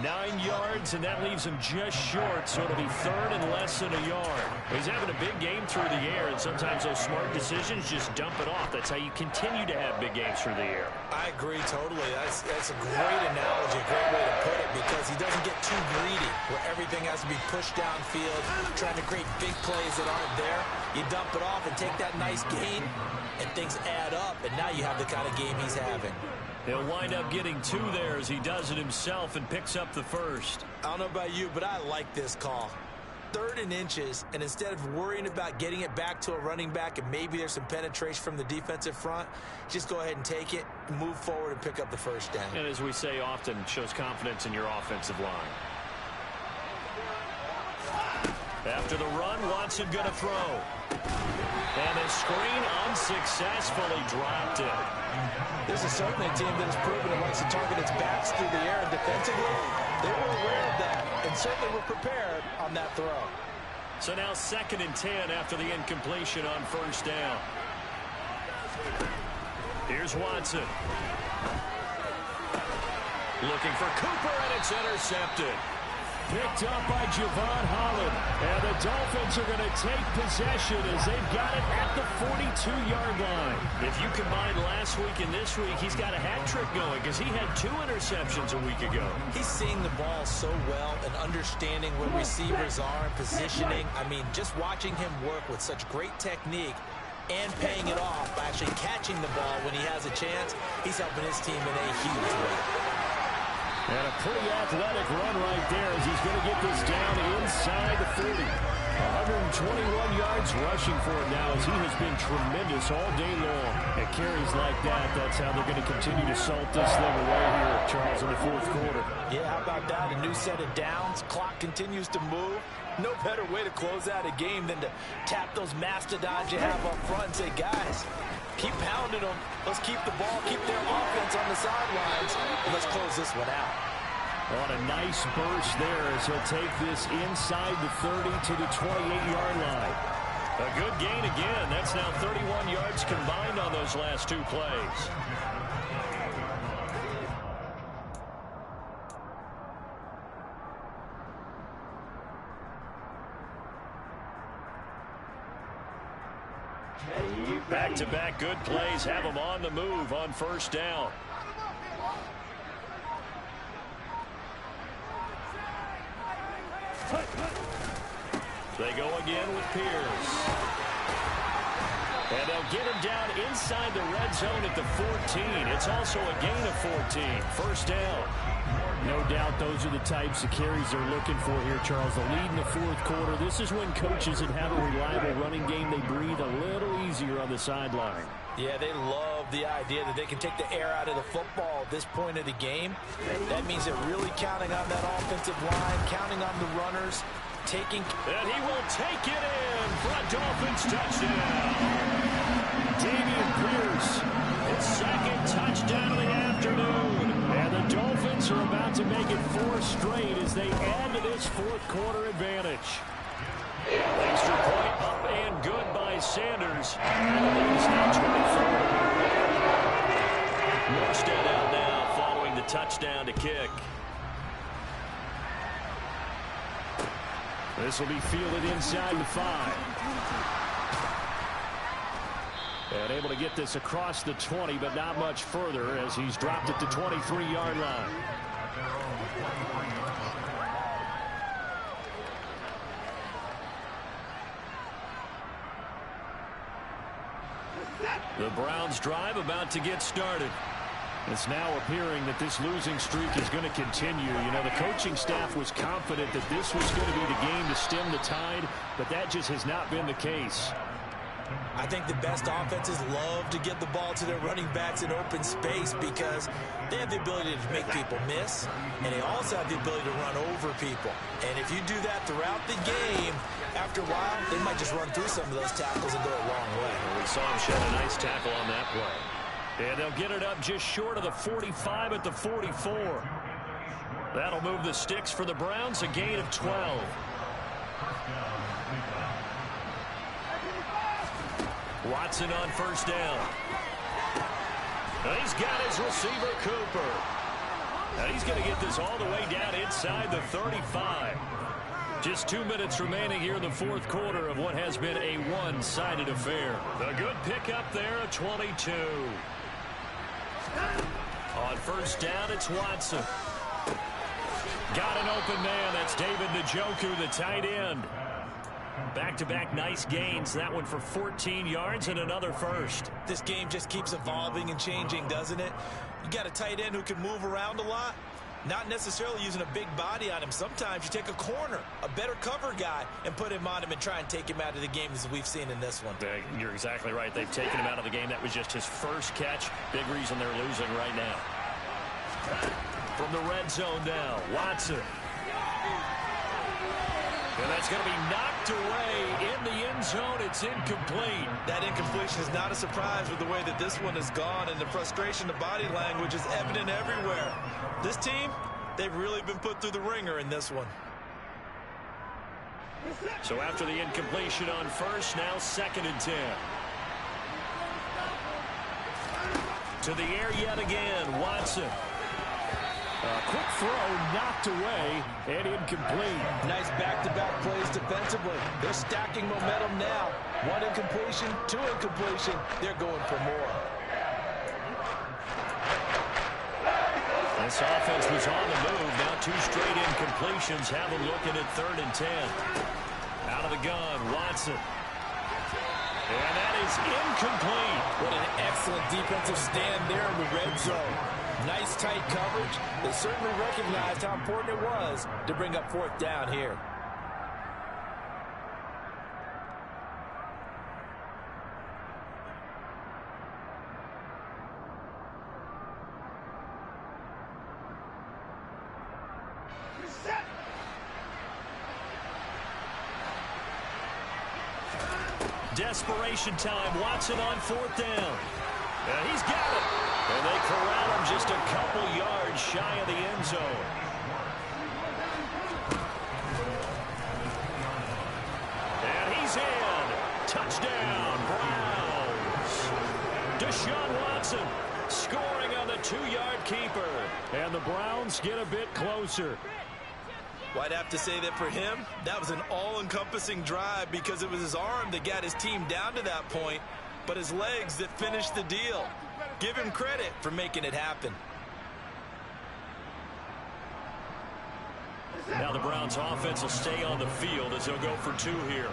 9 yards, and that leaves him just short, so it'll be 3rd and less than a yard. He's having a big game through the air, and sometimes those smart decisions just dump it off. That's how you continue to have big games through the air. I agree totally. That's a great analogy, a great way to put it, because he doesn't get too greedy where everything has to be pushed downfield, trying to create big plays that aren't there. You dump it off and take that nice gain, and things add up, and now you have the kind of game he's having. He'll wind up getting 2 there as he does it himself and picks up the first. I don't know about you, but I like this call. 3rd and inches, and instead of worrying about getting it back to a running back and maybe there's some penetration from the defensive front, just go ahead and take it, move forward, and pick up the first down. And as we say often, shows confidence in your offensive line. After the run, Watson going to throw. And the screen unsuccessfully dropped it. This is certainly a team that has proven it likes to target its backs through the air, and defensively, they were aware of that and certainly were prepared on that throw. So now 2nd and 10 after the incompletion on first down. Here's Watson. Looking for Cooper, and it's intercepted. Picked up by Javon Holland. And the Dolphins are going to take possession as they've got it at the 42-yard line. If you combine last week and this week, he's got a hat trick going because he had 2 interceptions a week ago. He's seeing the ball so well and understanding where receivers are and positioning. I mean, just watching him work with such great technique and paying it off by actually catching the ball when he has a chance, he's helping his team in a huge way. And a pretty athletic run right there as he's going to get this down inside the 40. 121 yards rushing for him now as he has been tremendous all day long. At carries like that, that's how they're going to continue to salt this thing away here, Charles, in the 4th quarter. Yeah, how about that? A new set of downs. Clock continues to move. No better way to close out a game than to tap those mastodons you have up front and say, guys, keep pounding them. Let's keep the ball, keep their offense on the sidelines, and let's close this one out. On a nice burst there as he'll take this inside the 30 to the 28-yard line. A good gain again. That's now 31 yards combined on those last 2 plays. Back-to-back good plays have them on the move on first down. They go again with Pierce. And they'll get him down inside the red zone at the 14. It's also a gain of 14. First down. No doubt those are the types of carries they're looking for here, Charles. The lead in the 4th quarter. This is when coaches that have a reliable running game, they breathe a little easier on the sideline. Yeah, they love the idea that they can take the air out of the football at this point of the game. That means they're really counting on that offensive line, counting on the runners, taking... And he will take it in for a Dolphins touchdown. Dameon Pierce, his 2nd touchdown of the afternoon. And the Dolphins are about to make it 4 straight as they add to this 4th quarter advantage. Extra point up and good by Sanders. And the lead is now 24. Morstead out now following the touchdown to kick. This will be fielded inside the 5. And able to get this across the 20, but not much further as he's dropped it to 23-yard line. The Browns drive about to get started. It's now appearing that this losing streak is going to continue. You know, the coaching staff was confident that this was going to be the game to stem the tide, but that just has not been the case. I think the best offenses love to get the ball to their running backs in open space because they have the ability to make people miss, and they also have the ability to run over people. And if you do that throughout the game, after a while, they might just run through some of those tackles and go a long way. We saw him shed a nice tackle on that play. And they'll get it up just short of the 45 at the 44. That'll move the sticks for the Browns, a gain of 12. Watson on first down. And he's got his receiver, Cooper. And he's going to get this all the way down inside the 35. Just 2 minutes remaining here in the 4th quarter of what has been a one-sided affair. A good pickup there, a 22. On first down, it's Watson. Got an open man. That's David Njoku, the tight end. Back-to-back nice gains. That one for 14 yards and another first. This game just keeps evolving and changing, doesn't it? You got a tight end who can move around a lot. Not necessarily using a big body on him. Sometimes you take a corner, a better cover guy, and put him on him and try and take him out of the game as we've seen in this one. You're exactly right. They've taken him out of the game. That was just his first catch. Big reason they're losing right now. From the red zone now, Watson. And that's going to be knocked away in the end zone. It's incomplete. That incompletion is not a surprise with the way that this one has gone, and the frustration, the body language is evident everywhere. This team, they've really been put through the ringer in this one. So after the incompletion on first, now 2nd and 10. To the air yet again, Watson. A quick throw knocked away and incomplete. Nice back-to-back plays defensively. They're stacking momentum now. 1 incompletion, 2 incompletion. They're going for more. This offense was on the move. Now 2 straight incompletions have them looking at 3rd and 10. Out of the gun, Watson. And that is incomplete. What an excellent defensive stand there in the red zone. Nice tight coverage. They certainly recognized how important it was to bring up 4th down here. Desperation time. Watson on 4th down. And he's got it. And they corral him just a couple yards shy of the end zone. And he's in. Touchdown, Browns. Deshaun Watson scoring on the 2-yard keeper. And the Browns get a bit closer. Well, I'd have to say that for him, that was an all-encompassing drive because it was his arm that got his team down to that point, but his legs that finished the deal. Give him credit for making it happen. Now the Browns offense will stay on the field as they'll go for 2 here.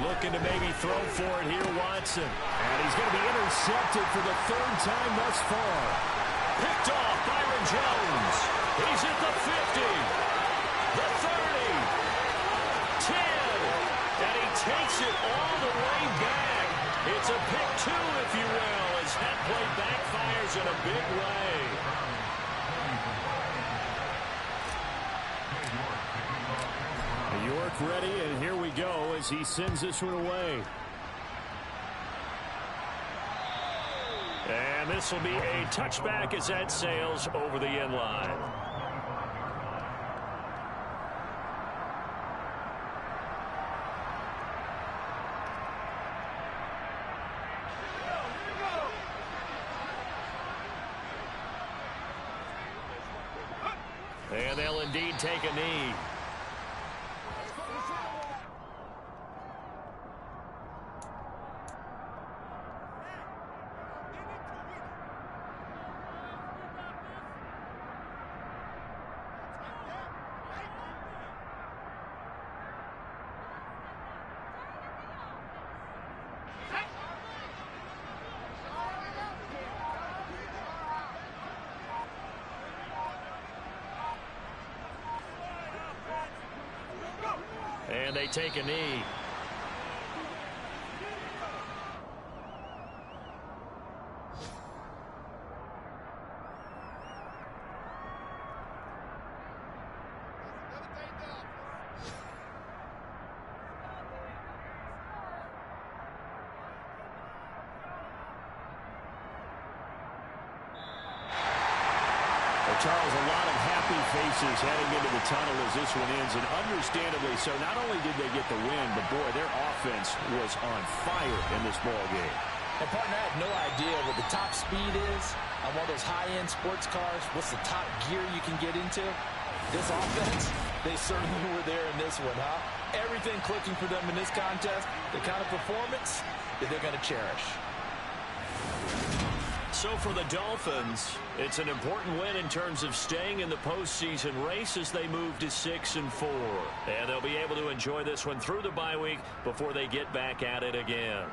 Looking to maybe throw for it here, Watson. And he's going to be intercepted for the 3rd time thus far. Picked off Byron Jones. He's at the 50, the 30, 10, and he takes it all the way back. It's a pick 2, if you will, as that play backfires in a big way. York ready, and here we go as he sends this one away. And this will be a touchback as that sails over the end line. And they'll indeed take a knee. And they take a knee. Charles, a lot of happy faces heading into the tunnel as this one ends, and understandably so. Not only did they get the win, but boy, their offense was on fire in this ball game. And partner, I have no idea what the top speed is on one of those high-end sports cars. What's the top gear you can get into? This offense, they certainly were there in this one, huh? Everything clicking for them in this contest, the kind of performance that they're going to cherish. So for the Dolphins, it's an important win in terms of staying in the postseason race as they move to 6-4. And they'll be able to enjoy this one through the bye week before they get back at it again.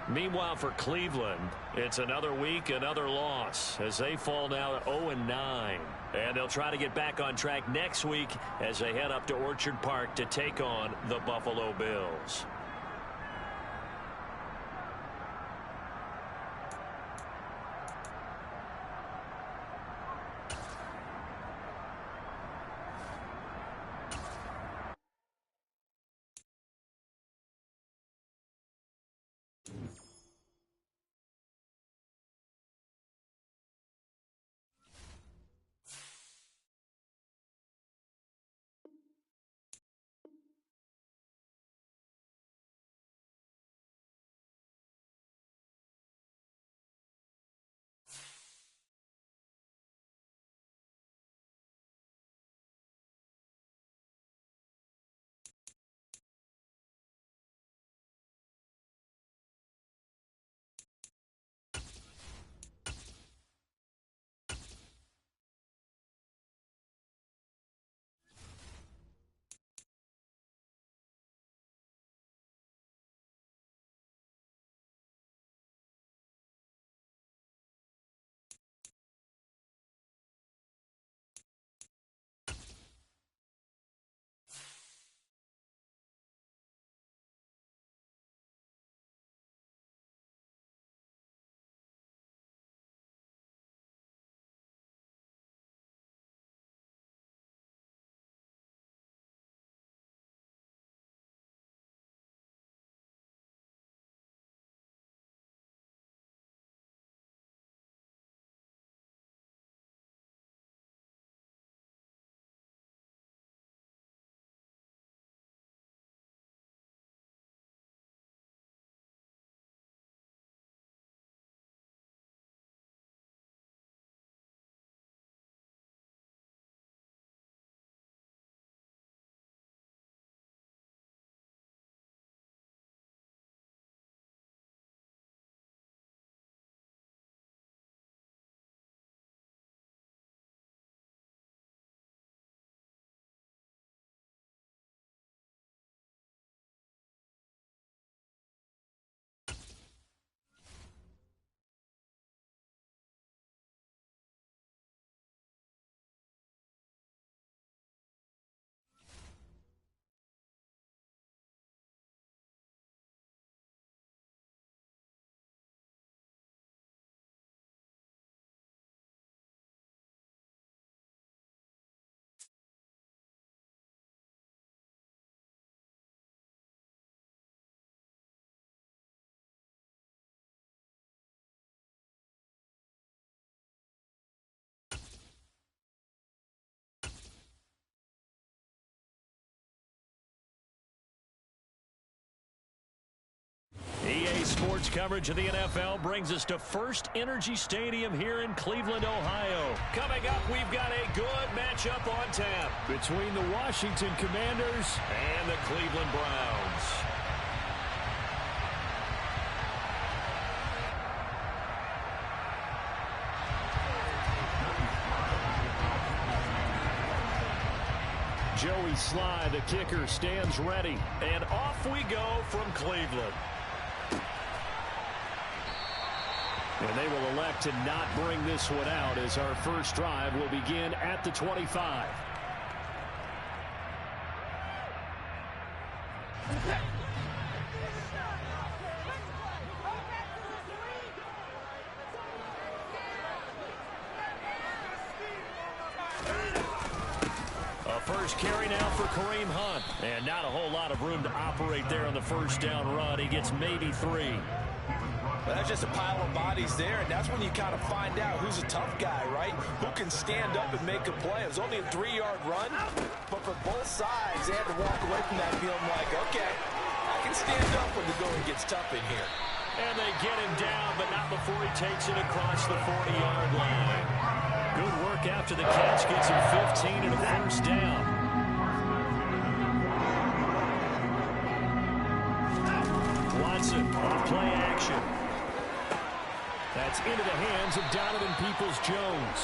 Meanwhile, for Cleveland, it's another week, another loss as they fall now to 0-9. And they'll try to get back on track next week as they head up to Orchard Park to take on the Buffalo Bills. EA Sports coverage of the NFL brings us to First Energy Stadium here in Cleveland, Ohio. Coming up, we've got a good matchup on tap between the Washington Commanders and the Cleveland Browns. Joey Sly, the kicker, stands ready. And off we go from Cleveland. And they will elect to not bring this one out as our first drive will begin at the 25. A first carry now for Kareem Hunt. And not a whole lot of room to operate there on the first down run. He gets maybe 3. Well, that's just a pile of bodies there, and that's when you kind of find out who's a tough guy, right? Who can stand up and make a play. It was only a 3-yard run, but for both sides, they had to walk away from that feeling like, okay, I can stand up when the going gets tough in here. And they get him down, but not before he takes it across the 40-yard line. Good work after the catch gets him 15 and a first down. Watson on play action. That's into the hands of Donovan Peoples-Jones.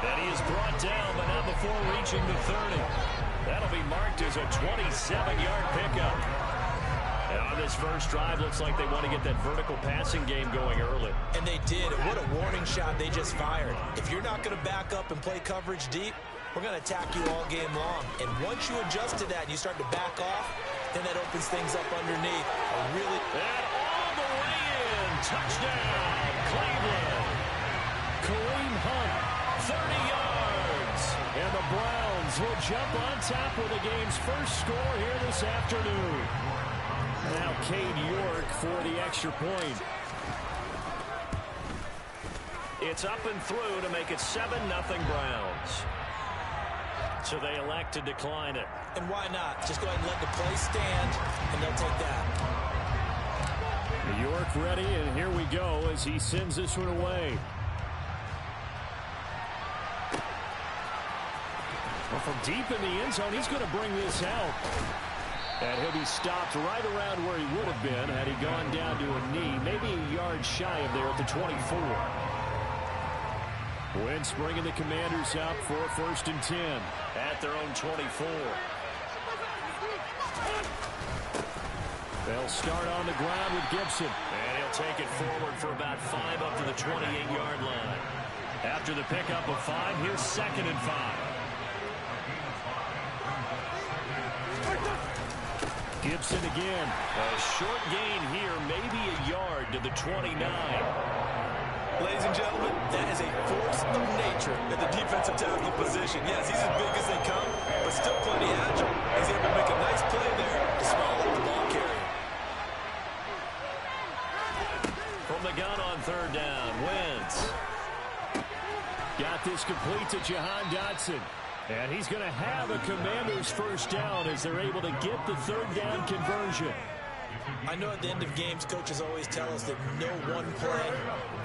And he is brought down, but not before reaching the 30. That'll be marked as a 27-yard pickup. And on this first drive, looks like they want to get that vertical passing game going early. And they did, and what a warning shot they just fired. If you're not going to back up and play coverage deep, we're going to attack you all game long. And once you adjust to that and you start to back off, then that opens things up underneath. And all the way in. Touchdown, Cleveland. Kareem Hunt, 30 yards. And the Browns will jump on top with the game's first score here this afternoon. Now Cade York for the extra point. It's up and through to make it 7-0 Browns. So they elect to decline it. And why not? Just go ahead and let the play stand, and they'll take that. York ready, and here we go as he sends this one away. Well, from deep in the end zone, he's going to bring this out. And he'll be stopped right around where he would have been had he gone down to a knee, maybe a yard shy of there at the 24. Wentz bringing the Commanders up for 1st and 10. At their own 24. They'll start on the ground with Gibson. And he'll take it forward for about 5 up to the 28-yard line. After the pickup of 5, here's 2nd and 5. Gibson again. A short gain here, maybe a yard to the 29. Ladies and gentlemen, that is a force of nature at the defensive tackle position. Yes, he's as big as they come, but still plenty agile. He's able to make a nice play there to swallow the ball carrier. From the gun on 3rd down, Wentz. Got this complete to Jahan Dotson. And he's going to have a Commanders first down as they're able to get the 3rd down conversion. I know at the end of games, coaches always tell us that no one play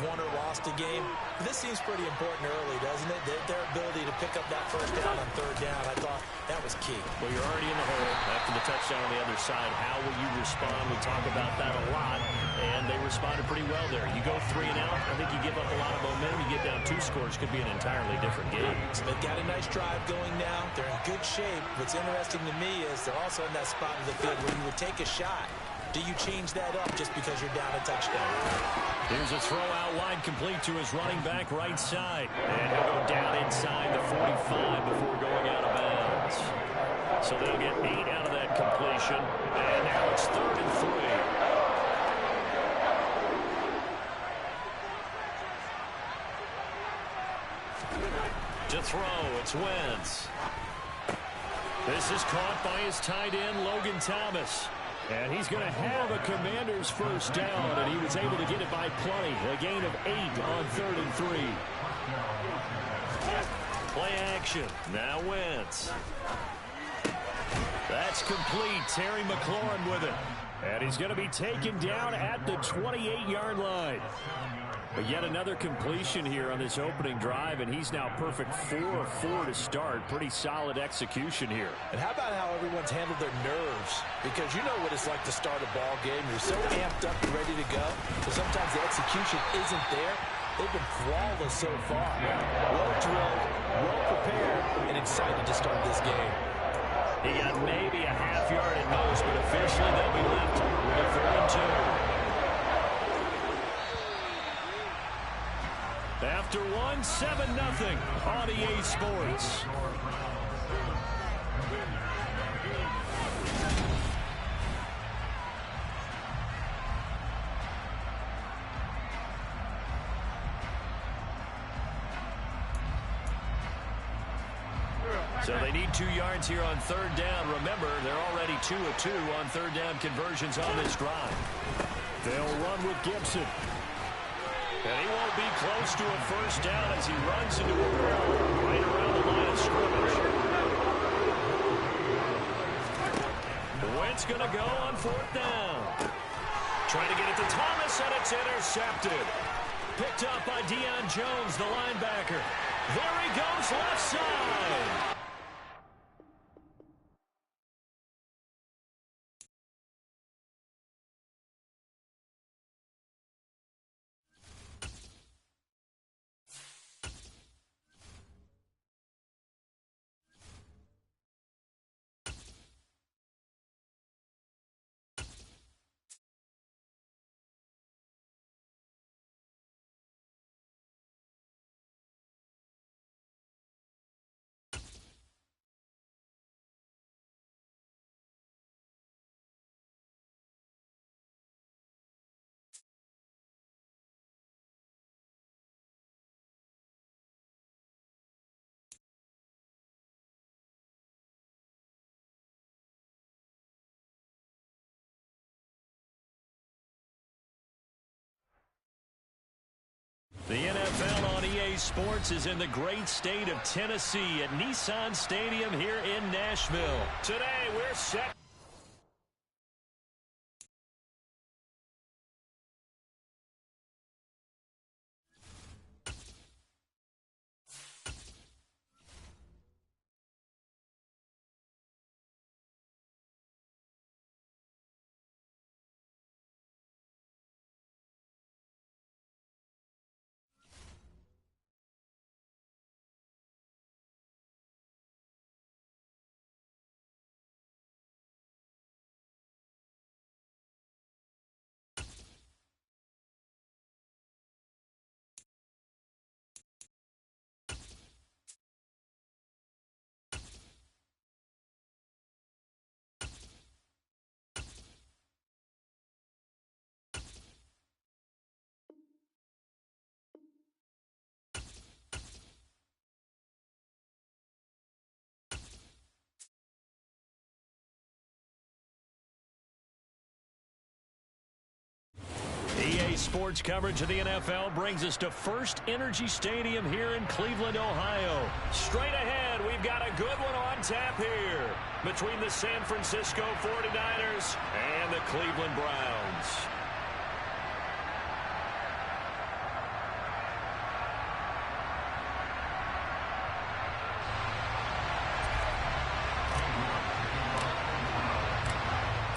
won or lost a game. But this seems pretty important early, doesn't it? Their ability to pick up that first down on 3rd down, I thought that was key. Well, you're already in the hole after the touchdown on the other side. How will you respond? We talk about that a lot, and they responded pretty well there. You go 3 and out, I think you give up a lot of momentum. You get down 2 scores, could be an entirely different game. So they've got a nice drive going now. They're in good shape. What's interesting to me is they're also in that spot of the field where you would take a shot. Do you change that up just because you're down a touchdown? Here's a throw out wide complete to his running back right side. And he'll go down inside the 45 before going out of bounds. So they'll get 8 out of that completion. And now it's 3rd and 3. To throw, it's Wentz. This is caught by his tight end, Logan Thomas. And he's going to have a Commanders first down, and he was able to get it by plenty. A gain of 8 on 3rd and 3. Play action. Now Wentz. That's complete. Terry McLaurin with it. And he's going to be taken down at the 28-yard line. But yet another completion here on this opening drive, and he's now perfect 4 of 4 to start. Pretty solid execution here. And how about how everyone's handled their nerves? Because you know what it's like to start a ball game. You're so amped up and ready to go. So sometimes the execution isn't there. They've been flawless so far. Well drilled, well prepared, and excited to start this game. He got maybe a half yard at most, but officially they'll be left with a 3rd and 2. After 1, 7-0 on EA Sports. So they need 2 yards here on 3rd down. Remember, they're already 2 of 2 on 3rd down conversions on this drive. They'll run with Gibson. And he won't be close to a first down as he runs into a wall right around the line of scrimmage. Wentz going to go on 4th down. Trying to get it to Thomas, and it's intercepted. Picked up by Deion Jones, the linebacker. There he goes, left side. on EA Sports is in the great state of Tennessee at Nissan Stadium here in Nashville. Today, we're set. EA Sports coverage of the NFL brings us to First Energy Stadium here in Cleveland, Ohio. Straight ahead, we've got a good one on tap here between the San Francisco 49ers and the Cleveland Browns.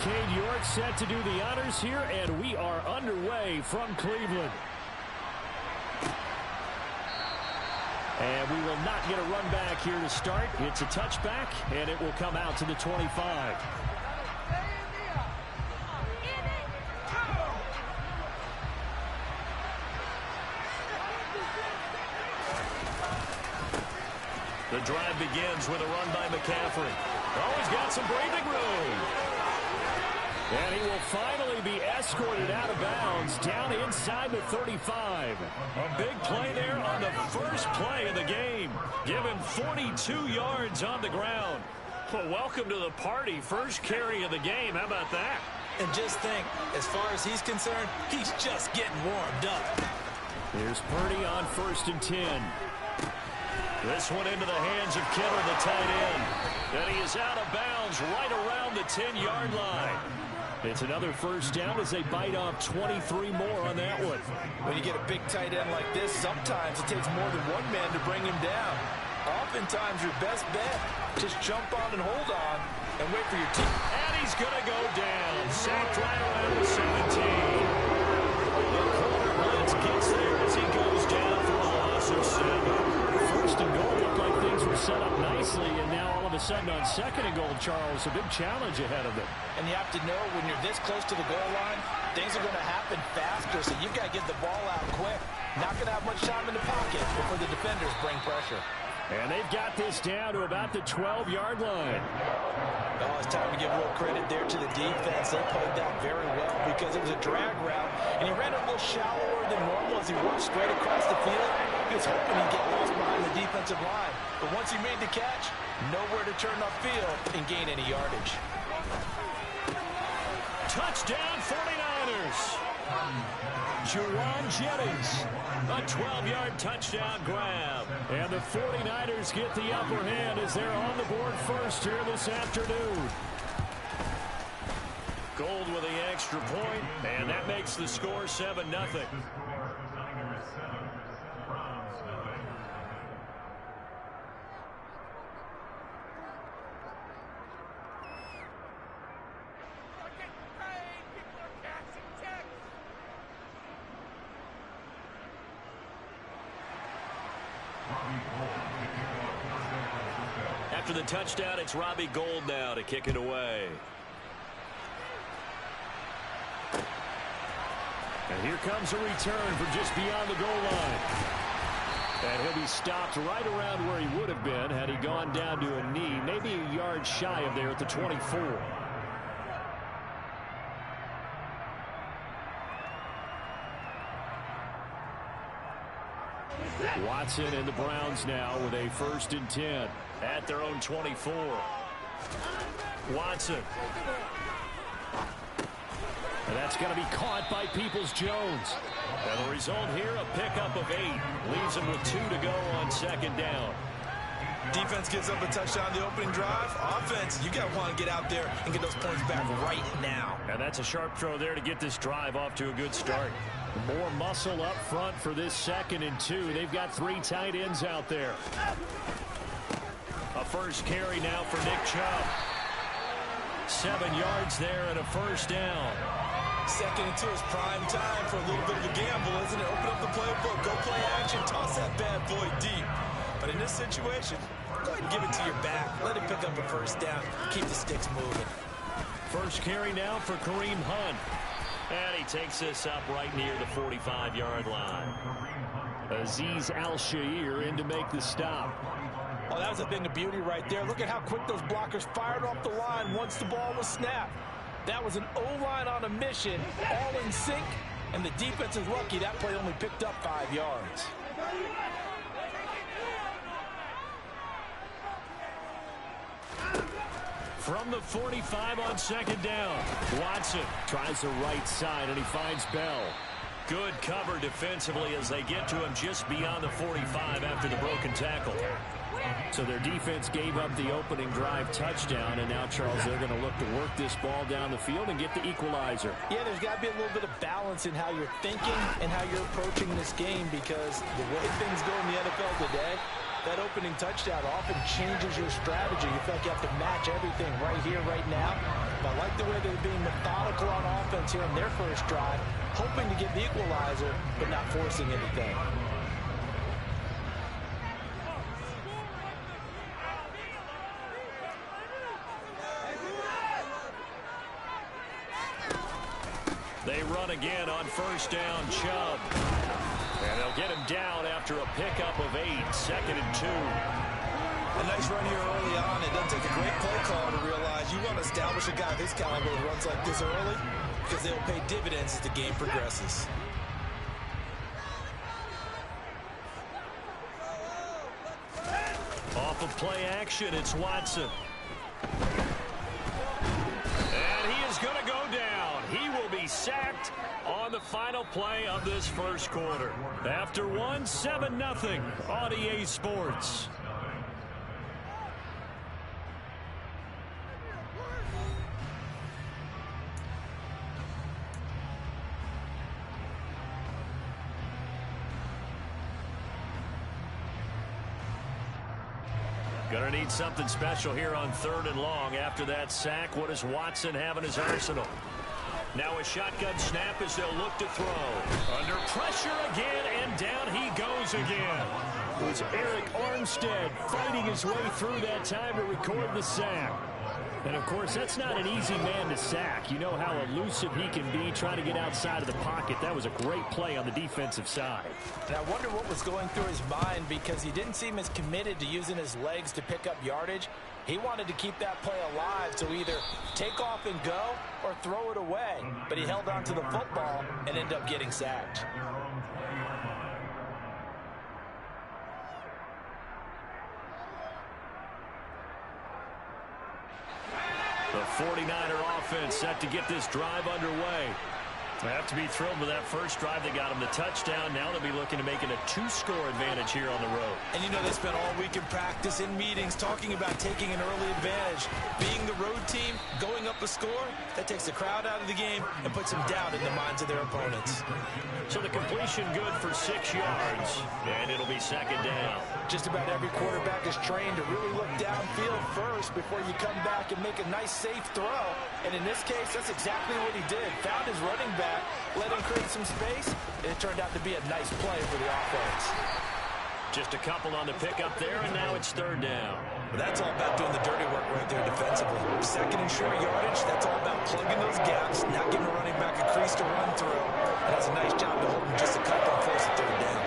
Cade York set to do the honors here, and we are underway from Cleveland. And we will not get a run back here to start. It's a touchback, and it will come out to the 25. The drive begins with a run by McCaffrey. Oh, he's got some breathing room. And he will finally be escorted out of bounds down inside the 35. A big play there on the first play of the game. Given 42 yards on the ground. Well, welcome to the party. First carry of the game. How about that? And just think, as far as he's concerned, he's just getting warmed up. Here's Purdy on 1st and 10. This one into the hands of Kittle, the tight end. And he is out of bounds right around the 10-yard line. It's another first down as they bite off 23 more on that one. When you get a big tight end like this, sometimes it takes more than one man to bring him down. Oftentimes, your best bet, just jump on and hold on and wait for your team. And he's going to go down. Sacked right around the 17. The corner blitz gets there as he goes down for a loss of 7. First and goal looked like things were set up nicely, and now all of a sudden on 2nd and goal, Charles, a big challenge ahead of them. And you have to know when you're this close to the goal line, things are going to happen faster, so you've got to get the ball out quick. Not going to have much time in the pocket before the defenders bring pressure. And they've got this down to about the 12-yard line. Oh, it's time to give real credit there to the defense. They played that very well because it was a drag route, and he ran a little shallower than normal as he walked straight across the field. He was hoping he'd get lost behind the defensive line. But once he made the catch, nowhere to turn upfield and gain any yardage. Touchdown 49ers. Juwan Jennings, a 12-yard touchdown grab. And the 49ers get the upper hand as they're on the board first here this afternoon. Gold with the extra point, and that makes the score 7-0. After the touchdown, it's Robbie Gould now to kick it away. And here comes a return from just beyond the goal line. And he'll be stopped right around where he would have been had he gone down to a knee, maybe a yard shy of there at the 24. Watson and the Browns now with a 1st and 10. At their own 24. Watson. And that's going to be caught by Peoples-Jones. And the result here, a pickup of 8. Leaves him with 2 to go on second down. Defense gives up a touchdown the opening drive. Offense, you got to want to get out there and get those points back right now. And that's a sharp throw there to get this drive off to a good start. More muscle up front for this 2nd and 2. They've got 3 tight ends out there. A first carry now for Nick Chubb. 7 yards there and a first down. 2nd and 2 is prime time for a little bit of a gamble, isn't it? Open up the playbook, go play action, toss that bad boy deep. But in this situation, go ahead and give it to your back. Let him pick up a first down. Keep the sticks moving. First carry now for Kareem Hunt. And he takes this up right near the 45-yard line. Azeez Al-Shaair in to make the stop. Oh, that was a thing of beauty right there. Look at how quick those blockers fired off the line once the ball was snapped. That was an O-line on a mission, all in sync, and the defense is lucky that play only picked up 5 yards. From the 45 on second down, Watson Tries the right side, and he finds Bell. good cover defensively as they get to him just beyond the 45 after the broken tackle. So their defense gave up the opening drive touchdown, and now, Charles, they're going to look to work this ball down the field and get the equalizer. Yeah, there's got to be a little bit of balance in how you're thinking and how you're approaching this game, because the way things go in the NFL today, that opening touchdown often changes your strategy. You feel like you have to match everything right here, right now. But I like the way they're being methodical on offense here on their first drive, hoping to get the equalizer, but not forcing anything. They run again on first down, Chubb. And they'll get him down after a pickup of 8, 2nd and 2. A nice run here early on. It doesn't take a great play call to realize you want to establish a guy of this caliber who runs like this early, because they'll pay dividends as the game progresses. Off of play action, it's Watson. And he is going to go down. He will be sacked on the final play of this first quarter. After 7-0 on EA Sports. Gonna need something special here on 3rd and long. After that sack, what does Watson have in his arsenal? Now a shotgun snap as they'll look to throw. Under pressure again, and down he goes again. It was Eric Armstead fighting his way through that time to record the sack. And, of course, that's not an easy man to sack. You know how elusive he can be trying to get outside of the pocket. That was a great play on the defensive side. And I wonder what was going through his mind, because he didn't seem as committed to using his legs to pick up yardage. He wanted to keep that play alive to either take off and go or throw it away. But he held on to the football and ended up getting sacked. The 49er offense set to get this drive underway. They have to be thrilled with that first drive. They got them the touchdown. Now they'll be looking to make it a 2-score advantage here on the road. And you know, they spent all week in practice, in meetings, talking about taking an early advantage. Being the road team, going up a score, that takes the crowd out of the game and puts some doubt in the minds of their opponents. So the completion good for 6 yards, and it'll be 2nd down. Just about every quarterback is trained to really look downfield first before you come back and make a nice, safe throw. And in this case, that's exactly what he did. Found his running back, let him create some space, and it turned out to be a nice play for the offense. Just a couple on the pickup there, and now it's 3rd down. Well, that's all about doing the dirty work right there defensively. 2nd and short yardage, that's all about plugging those gaps, not giving a running back a crease to run through. And that's a nice job to hold him just a couple and force the 3rd down.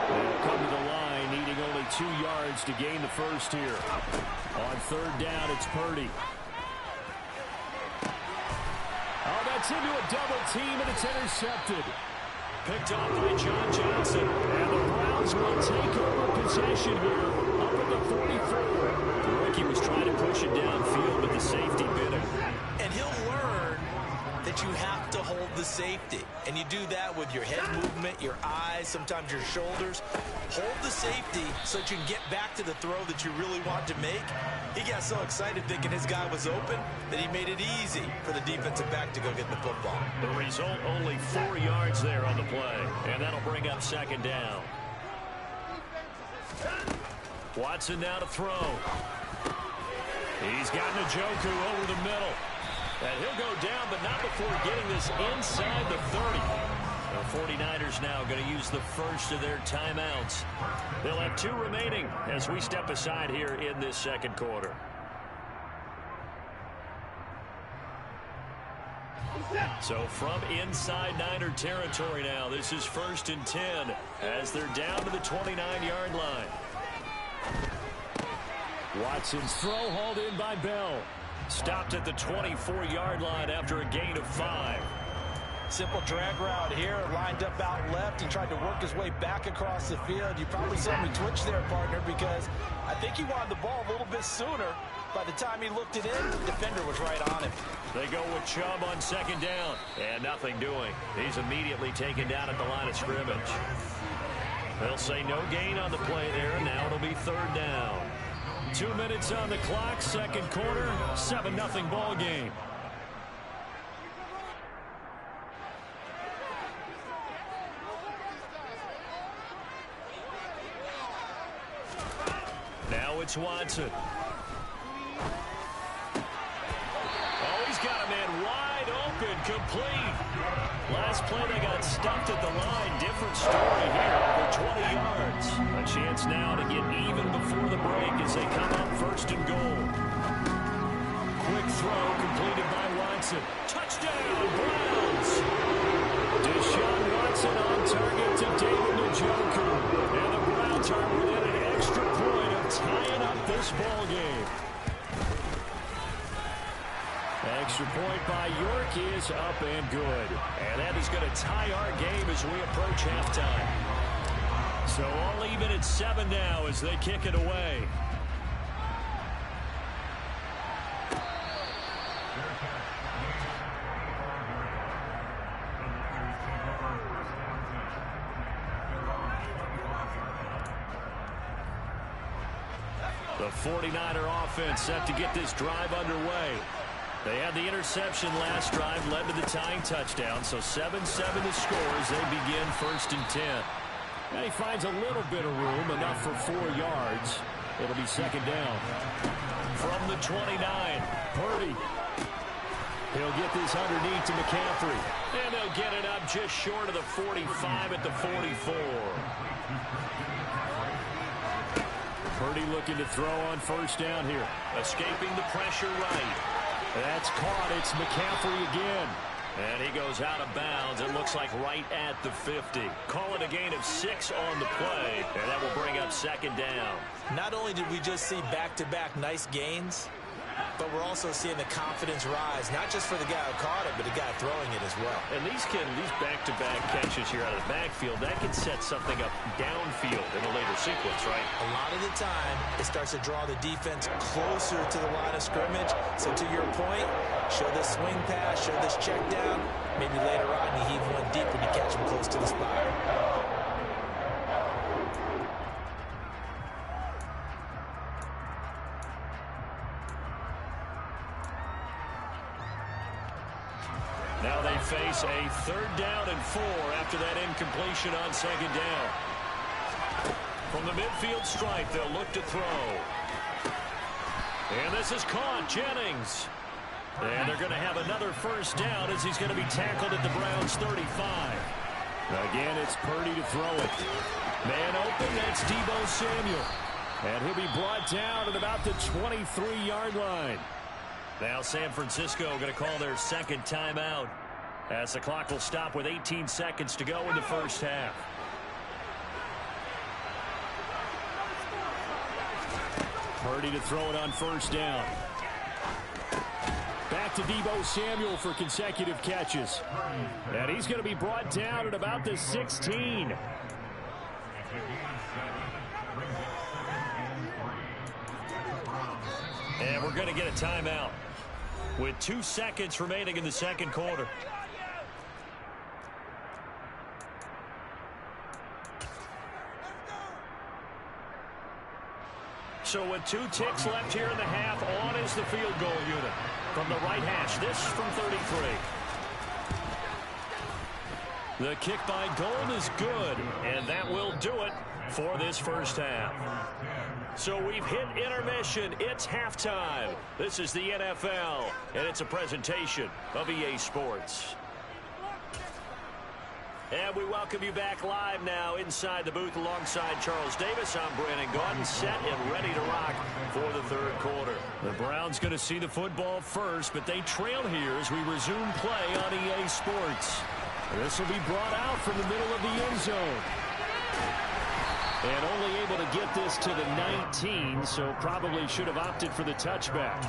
They'll come to the line, needing only 2 yards to gain the first here. On 3rd down, it's Purdy. Oh, that's into a double team, and it's intercepted. Picked off by John Johnson. And the Browns will take over possession here up at the 44. The rookie was trying to push it downfield, but the safety bit him. And he'll learn that you have to hold safety. And you do that with your head movement, your eyes, sometimes your shoulders. Hold the safety so that you can get back to the throw that you really want to make. He got so excited thinking his guy was open that he made it easy for the defensive back to go get the football. The result, only 4 yards there on the play. And that'll bring up second down. Watson now to throw. He's got Njoku over the middle. And he'll go down, but not before getting this inside the 30. The 49ers now going to use the first of their timeouts. They'll have 2 remaining as we step aside here in this second quarter. So from inside Niner territory now, this is 1st and 10 as they're down to the 29-yard line. Watson's throw hauled in by Bell. Stopped at the 24-yard line after a gain of 5. Simple drag route here, lined up out left and tried to work his way back across the field. You probably saw me twitch there, partner, because I think he wanted the ball a little bit sooner. By the time he looked it in, the defender was right on him. They go with Chubb on second down, and nothing doing. He's immediately taken down at the line of scrimmage. They'll say no gain on the play there, and now it'll be 3rd down. 2 minutes on the clock, second quarter, 7-0 ball game. Now it's Watson. Oh, he's got a man wide open, complete. Last play, they got stuffed at the line. Different story here, over 20 yards. A chance now to get even before the break as they come up 1st and goal. Quick throw completed by Watson. Touchdown, Browns! Deshaun Watson on target to David Njoku. And the Browns are within an extra point of tying up this ball game. Extra point by York is up and good. And that is going to tie our game as we approach halftime. So all even at 7 now as they kick it away. The 49er offense set to get this drive underway. They had the interception last drive, led to the tying touchdown. So 7-7 the score as they begin 1st and 10. And he finds a little bit of room, enough for 4 yards. It'll be second down. From the 29, Purdy. He'll get this underneath to McCaffrey. And they'll get it up just short of the 45 at the 44. Purdy looking to throw on 1st down here. Escaping the pressure right. That's caught. It's McCaffrey again. And he goes out of bounds. It looks like right at the 50. Call it a gain of 6 on the play. And that will bring up second down. Not only did we just see back-to-back nice gains, but we're also seeing the confidence rise, not just for the guy who caught it, but the guy throwing it as well. And these back-to-back catches here out of the backfield, that can set something up downfield in a later sequence, right? A lot of the time, it starts to draw the defense closer to the line of scrimmage. So to your point, show this swing pass, show this check down. Maybe later on you heave one deep when you catch him close to the spot. Now they face a 3rd down and 4 after that incompletion on second down. From the midfield stripe, they'll look to throw. And this is caught. Jennings. And they're going to have another 1st down as he's going to be tackled at the Browns' 35. Again, it's Purdy to throw it. Man open, that's Deebo Samuel. And he'll be brought down at about the 23-yard line. Now San Francisco going to call their second timeout as the clock will stop with 18 seconds to go in the first half. Purdy to throw it on 1st down. Back to Deebo Samuel for consecutive catches. And he's going to be brought down at about the 16. And we're going to get a timeout with 2 seconds remaining in the second quarter. So with 2 ticks left here in the half, on is the field goal unit. From the right hash, this from 33. The kick by Gold is good, and that will do it for this first half. So we've hit intermission. It's halftime. This is the NFL, and it's a presentation of EA Sports. And we welcome you back live now inside the booth alongside Charles Davis. I'm Brandon Gaudin, set and ready to rock for the third quarter. The Browns going to see the football first, but they trail here as we resume play on EA Sports. This will be brought out from the middle of the end zone. And only able to get this to the 19, so probably should have opted for the touchback.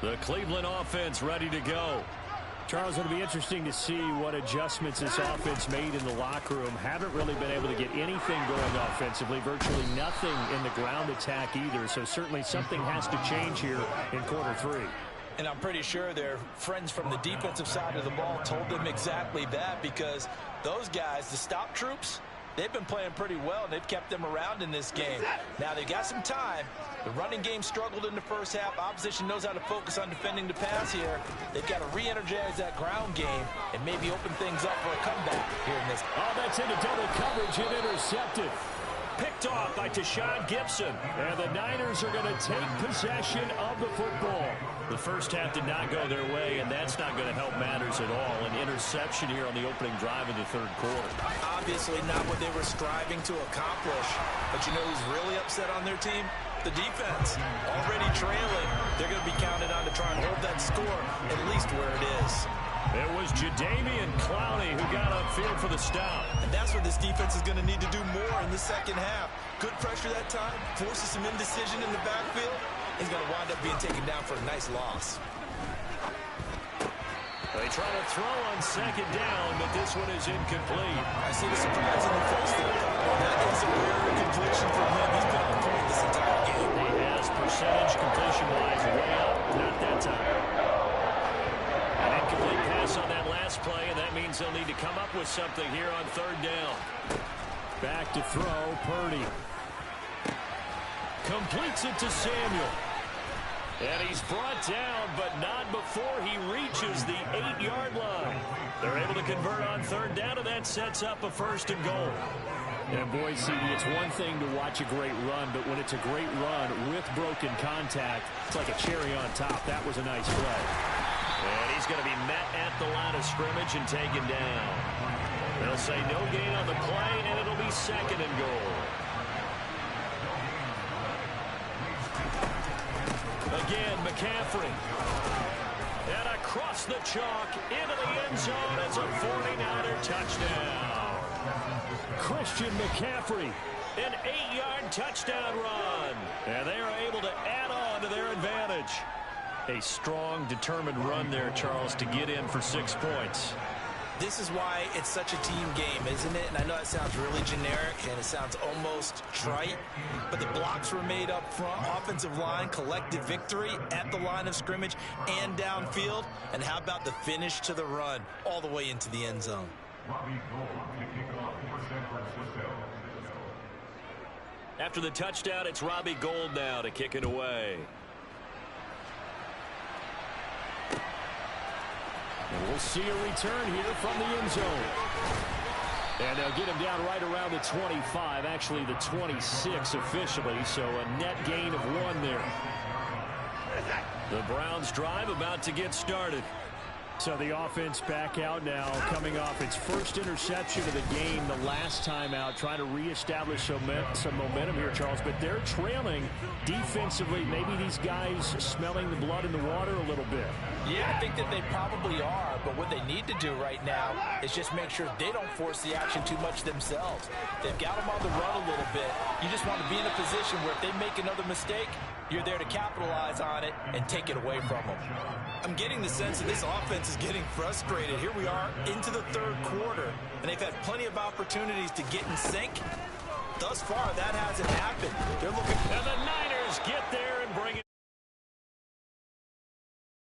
The Cleveland offense ready to go. Charles, it'll be interesting to see what adjustments this offense made in the locker room. Haven't really been able to get anything going offensively. Virtually nothing in the ground attack either. So certainly something has to change here in quarter 3. And I'm pretty sure their friends from the defensive side of the ball told them exactly that, because those guys, the stop troops, they've been playing pretty well, and they've kept them around in this game. Now, they've got some time. The running game struggled in the first half. Opposition knows how to focus on defending the pass here. They've got to re-energize that ground game and maybe open things up for a comeback here in this. Oh, that's into double coverage and intercepted. Picked off by Tashawn Gibson. And the Niners are going to take possession of the football. The first half did not go their way, and that's not going to help matters at all. An interception here on the opening drive of the third quarter. Obviously not what they were striving to accomplish. But you know who's really upset on their team? The defense. Already trailing. They're going to be counted on to try and hold that score at least where it is. It was Jadeveon Clowney who got upfield for the stop. And that's what this defense is going to need to do more in the second half. Good pressure that time. Forces some indecision in the backfield. He's going to wind up being taken down for a nice loss. They try to throw on second down, but this one is incomplete. I see the surprise in the face there. That is a rare completion from him. He's been on point this entire game. He has percentage completion-wise way up. Not that time. An incomplete pass on that last play, and that means they'll need to come up with something here on third down. Back to throw, Purdy. Completes it to Samuel. And he's brought down, but not before he reaches the 8-yard line. They're able to convert on third down, and that sets up a first and goal. And boy, CD, it's one thing to watch a great run, but when it's a great run with broken contact, it's like a cherry on top. That was a nice play. And he's going to be met at the line of scrimmage and taken down. They'll say no gain on the play, and it'll be second and goal. Again, McCaffrey. And across the chalk into the end zone. It's a 49er touchdown. Christian McCaffrey, an 8-yard touchdown run. And they are able to add on to their advantage. A strong, determined run there, Charles, to get in for 6 points. This is why it's such a team game, isn't it? And I know it sounds really generic and it sounds almost trite, but the blocks were made up front, offensive line, collective victory at the line of scrimmage and downfield. And how about the finish to the run all the way into the end zone? After the touchdown, it's Robbie Gould now to kick it away. And we'll see a return here from the end zone. And they'll get him down right around the 25, actually the 26 officially, so a net gain of 1 there. The Browns drive about to get started. So the offense back out now, coming off its first interception of the game the last time out, trying to reestablish some momentum here, Charles. But they're trailing defensively. Maybe these guys smelling the blood in the water a little bit. Yeah, I think that they probably are. But what they need to do right now is just make sure they don't force the action too much themselves. They've got them on the run a little bit. You just want to be in a position where if they make another mistake, you're there to capitalize on it and take it away from them. I'm getting the sense that this offense is getting frustrated. Here we are into the third quarter, and they've had plenty of opportunities to get in sync. Thus far, that hasn't happened. They're looking. And the Niners get there and bring it.